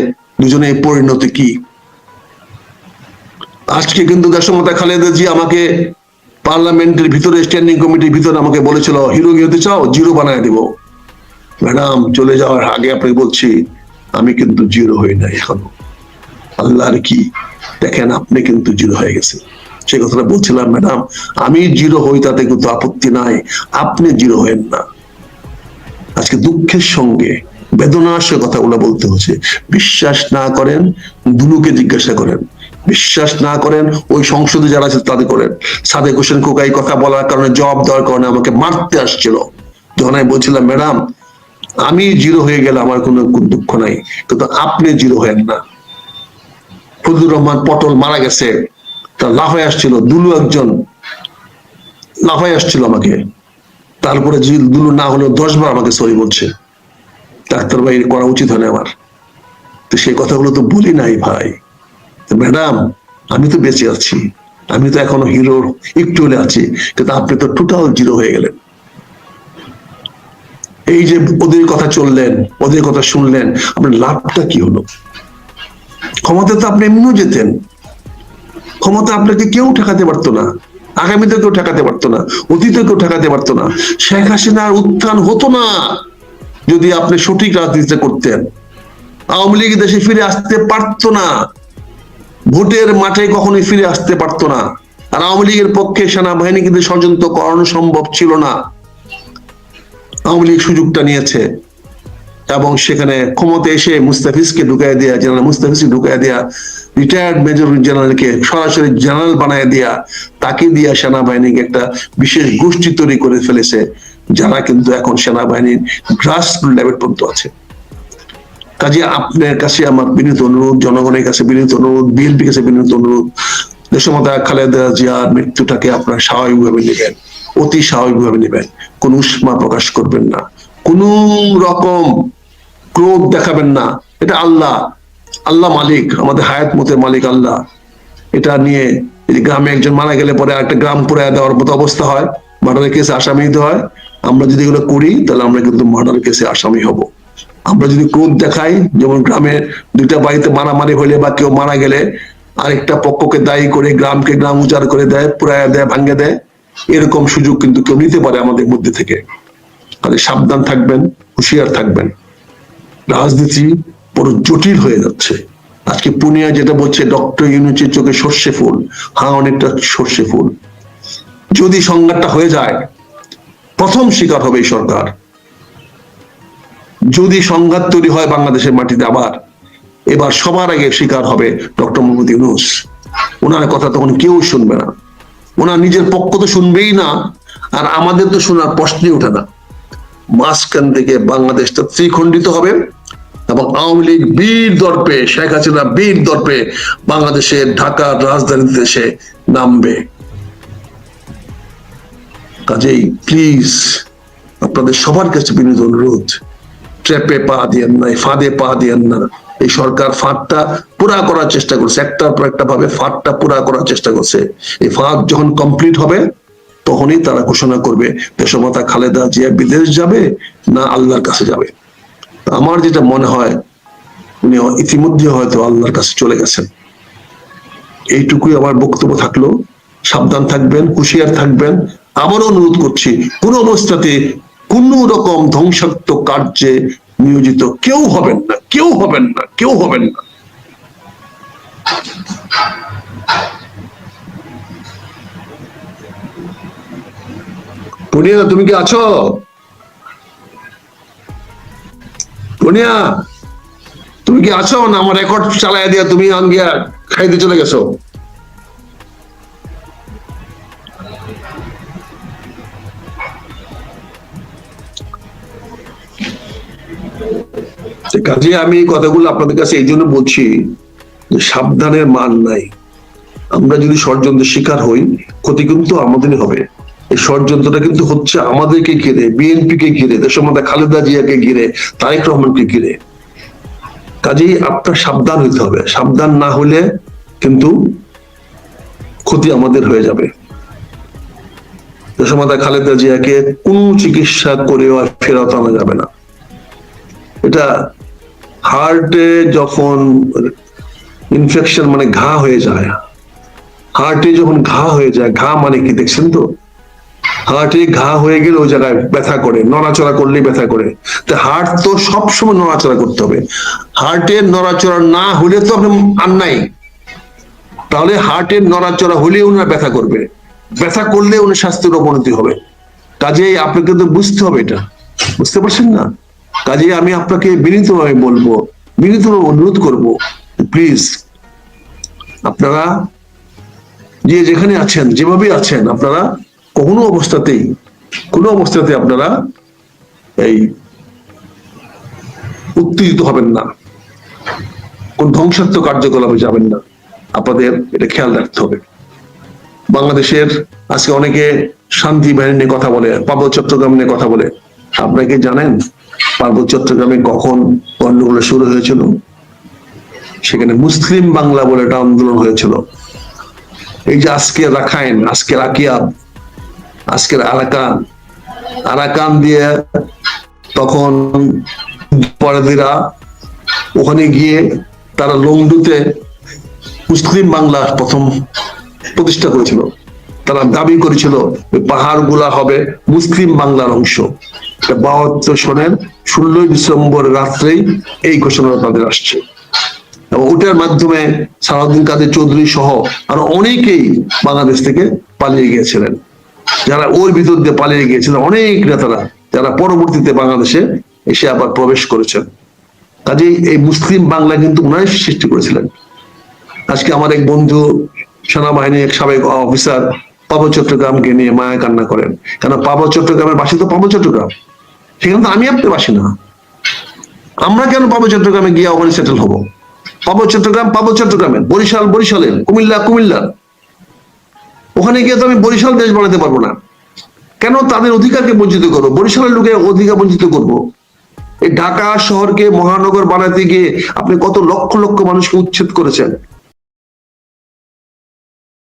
S3: দুজনের পরিণতি কি। আজকে কিন্তু দেশমাতা খালেদা জি আমাকে পার্লামেন্টের ভিতরে, স্ট্যান্ডিং কমিটির ভিতরে আমাকে বলেছিল, হিরো হতে চাও, জিরো বানায় দিব। ম্যাডাম চলে যাওয়ার আগে আপনাকে বলছি, আমি কিন্তু জিরো হই নাই এখনো। আল্লাহর কি দেখেন, আপনি কিন্তু জিরো হয়ে গেছেন। সে কথাটা বলছিলাম, ম্যাডাম আমি জিরো হই তাতে কিন্তু আপত্তি নাই, আপনি জিরো হয়েন না। আজকে দুঃখের সঙ্গে বেদনার সঙ্গে কথাগুলো বলতে হচ্ছে। বিশ্বাস না করেন দুলুকে জিজ্ঞাসা করেন, বিশ্বাস না করেন ওই সংসদে যারা আছে তাদের করেন। সাদেক হোসেন খোকা এই কথা বলার কারণে, জবাব দেওয়ার কারণে আমাকে মারতে আসছিল। যখন আমি বলছিলাম ম্যাডাম আমি জিরো হয়ে গেলে আমার কোনো দুঃখ নাই, কিন্তু আপনি জিরো হয়েন না। ফজলুর রহমান পটল মারা গেছে, তার লাফায় আসছিল, দুলু একজন লাফায় আসছিল আমাকে, তারপরে দুলু না হলেও 10 বার আমাকে সরি বলছে। ডাক্তার ভাই করা উচিত হয় না আমার, তো সেই কথাগুলো তো বলি নাই ভাই। ম্যাডাম আমি তো বেঁচে আছি, আমি তো এখনো হিরোর একটু হলে আছি, কিন্তু আপনি তো টোটাল জিরো হয়ে গেলেন। এই যে ওদের কথা চললেন, ওদের কথা শুনলেন, আপনার লাভটা কি হলো? ক্ষমতা তো আপনি এমনিও যেতেন, ক্ষমতা আপনাকে কেউ ঠেকাতে পারতো না, আগামীতে কেউ ঠেকাতে পারতো না, অতীতে কেউ ঠেকাতে পারতো না। শেখ হাসিনার উত্থান হতো না যদি আপনি সঠিক রাজনীতি করতেন। আওয়ামী লীগ দেশে ফিরে আসতে পারতো না, ভোটের মাঠে কখনোই ফিরে আসতে পারতো না। আর আওয়ামী লীগের পক্ষে সেনাবাহিনী কিন্তু ষড়যন্ত্র করানো সম্ভব ছিল না। আওয়ামী লীগ সুযোগটা নিয়েছে এবং সেখানে ক্ষমতা এসে মুস্তাফিজকে ঢুকাই দেয়া, জেনারেল মুস্তাফিজকে ঢুকাই দেয়া, রিটায়ার্ড মেজর জেনারেলকে সরাসরি জেনারেল বানায় দেয়া, তাকে দিয়া সেনাবাহিনীকে একটা বিশেষ গোষ্ঠী তৈরি করে ফেলেছে, যারা কিন্তু এখন সেনাবাহিনীর গ্রাসরুট লেভেল পর্যন্ত আছে। কাজে আপনার কাছে আমার বিনীত অনুরোধ, জনগণের কাছে বিনীত অনুরোধ, বিএনপির কাছে বিনীত অনুরোধ, দেশমাতা খালেদা জিয়ার মৃত্যুটাকে আপনারা স্বাভাবিকভাবে নেবেন, অতি স্বাভাবিকভাবে নেবেন। কোন উষ্মা প্রকাশ করবেন না, কোন রকম ক্রোধ দেখাবেন না। এটা আল্লাহ মালিক, আমাদের হায়াত মতের মালিক আল্লাহ। এটা নিয়ে গ্রামে একজন মারা গেলে পরে একটা গ্রাম পুরায় দেওয়ার মতো অবস্থা হয়, মার্ডারের কেসে আসামি দিতে হয়। আমরা যদি এগুলো করি তাহলে আমরা কিন্তু মার্ডার কেসে আসামি হব। আমরা যদি ক্রোধ দেখাই, যেমন গ্রামে 2টা বাড়িতে মারামারি হলে বা কেউ মারা গেলে আরেকটা পক্ষকে দায়ী করে গ্রামকে গ্রাম উজাড় করে দেয়, পুরায় দেয়, ভাঙ্গে দেয়, এরকম সুযোগ কিন্তু কেউ নিতে পারে আমাদের মধ্যে থেকে। তাহলে সাবধান থাকবেন, হুঁশিয়ার থাকবেন। রাজনীতি বড় জটিল হয়ে যাচ্ছে। আজকে পুনিয়া যেটা বলছে ডক্টর ইউনূসের চোখে সর্ষে ফুল, হ্যাঁ অনেকটা সর্ষে ফুল। যদি সংঘাতটা হয়ে যায়, প্রথম শিকার হবে এই সরকার। যদি সংঘাত তৈরি হয় বাংলাদেশের মাটিতে আবার, এবার সবার আগে শিকার হবে ডক্টর মোহাম্মদ ইউনূস। ওনার কথা তখন কেউ শুনবে না, ওনার নিজের পক্ষ তো শুনবেই না, আর আমাদের তো শোনার প্রশ্নই ওঠে না। মাঝখান থেকে বাংলাদেশটা ত্রিখণ্ডিত হবে এবং আওয়ামী লীগ বীর দর্পে, শেখ হাসিনা বীর দর্পে বাংলাদেশের ঢাকার রাজধানীতে এসে নামবে। কাজেই প্লিজ আপনাদের সবার কাছে বিনীত অনুরোধ, ট্র্যাপে পা দিয়েন না, ফাঁদে পা দিয়েন না। এই সরকার ফাঁদটা পুরা করার চেষ্টা করছে, একটার পর একটা ভাবে ফাঁদটা পুরা করার চেষ্টা করছে। এই ফাঁদ যখন কমপ্লিট হবে তখনই তারা ঘোষণা করবে দেশমাতা খালেদা জিয়া বিদেশ যাবে না আল্লাহর কাছে যাবে। আমার যেটা মনে হয় উনি ইতিমধ্যে হয়তো আল্লাহর কাছে চলে গেছেন। এইটুকুই আমার বক্তব্য থাকলো। সাবধান থাকবেন, হুঁশিয়ার থাকবেন। আবারও অনুরোধ করছি, কোন অবস্থাতে কোন রকম ধ্বংসাত্মক কার্যে নিয়োজিত কেউ হবেন না, কেউ হবেন না, কেউ হবেন না। পুনিয়া, তুমি কি আছো? পুনিয়া, তুমি কি আছো না আমার রেকর্ড চালায় দিয়া তুমি আঙ্গিয়া খাইতে চলে গেছো? কাজে আমি এই কথাগুলো আপনাদের কাছে এই জন্য বলছি যে সাবধানের মান নাই। আমরা যদি ষড়যন্ত্রের শিকার হই, ক্ষতি কিন্তু আমাদেরই হবে। এই ষড়যন্ত্রটা কিন্তু হচ্ছে আমাদেরকে ঘিরে, বিএনপি কে ঘিরে, দেশমাতা খালেদা জিয়াকে ঘিরে, তারেক রহমানকে ঘিরে। কাজেই আপনার সাবধান হইতে হবে। সাবধান না হলে কিন্তু ক্ষতি আমাদের হয়ে যাবে। দেশমাতা খালেদা জিয়াকে কোন চিকিৎসা করেও আর ফেরত আনা যাবে না। এটা হার্টে যখন ইনফেকশন মানে ঘা হয়ে যায়, হার্টে যখন ঘা হয়ে যায়, ঘা মানে কি দেখছেন তো? হার্টে ঘা হয়ে গেলে ওই জায়গায় ব্যথা করে, নড়াচড়া করলেই ব্যথা করে। তো হার্ট তো সবসময় নড়াচড়া করতে হবে। হার্টের নড়াচড়া না হলে তো আপনি আর নাই। তাহলে হার্টের নড়াচড়া হলে ওনার ব্যথা করবে, ব্যথা করলে ওনার স্বাস্থ্যের অবনতি হবে। কাজেই আপনাকে তো বুঝতে হবে এটা, বুঝতে পারছেন না? কাজে আমি আপনাকে বিনীতভাবে বলবো, বিনীতভাবে অনুরোধ করব, প্লিজ আপনারা যে যেখানে আছেন, যেভাবে আছেন, আপনারা কোনো অবস্থাতে আপনারা এই উত্তেজিত হবেন না, কোন ধ্বংসাত্মক কার্যকলাপে যাবেন না। আপনাদের এটা খেয়াল রাখতে হবে। বাংলাদেশের আজকে অনেকে শান্তি বাহিনী নিয়ে কথা বলে, পার্বত্য চট্টগ্রাম নিয়ে কথা বলে। আপনারা কি জানেন পার্বত্য চট্টগ্রামে কখন গন্ডগোল শুরু হয়েছিল? সেখানে মুসলিম বাংলা বলে একটা আন্দোলন হয়েছিল। এই যে আজকে রাখাইন, আজকে রাকিয়াব, আজকের আরাকান দিয়ে তখন পরাধীরা ওখানে গিয়ে তারা লংডুতে মুসলিম বাংলা প্রথম প্রতিষ্ঠা করেছিল। তারা দাবি করেছিল পাহাড় গুলা হবে মুসলিম বাংলার অংশ। 72 সনের 16 ডিসেম্বর রাত্রেই এই ঘোষণা তাদের আসছে, এবং ওটার মাধ্যমে সালাউদ্দিন কাদের চৌধুরী সহ আরো অনেকেই বাংলাদেশ থেকে পালিয়ে গিয়েছিলেন। যারা ওর ভিতর দিয়ে পালিয়ে গিয়েছিলেন অনেক নেতারা, যারা পরবর্তীতে বাংলাদেশে এসে আবার প্রবেশ করেছেন। কাজেই এই মুসলিম বাংলা কিন্তু ওনারাই সৃষ্টি করেছিলেন। আজকে আমার এক বন্ধু সেনাবাহিনীর এক সাবেক অফিসার পার্বত্য চট্টগ্রামকে নিয়ে মায়া কান্না করেন, কেন পার্বত্য চট্টগ্রামের বাসী তো পার্বত্য চট্টগ্রাম, সেখানে তো আমি আপনার বাসী না। আমরা কেন পার্বত্য চট্টগ্রামে গিয়ে ওখানে সেটেল হবো? পার্বত্য চট্টগ্রামের, বরিশালের, কুমিল্লার, ওখানে গিয়ে তো আমি বরিশাল দেশ বানাতে পারবো না। কেন তাদের অধিকারকে বঞ্চিত করবো? বরিশালের লোকের অধিকার বঞ্চিত করবো? এই ঢাকা শহরকে মহানগর বানাতে গিয়ে আপনি কত লক্ষ লক্ষ মানুষকে উচ্ছেদ করেছেন।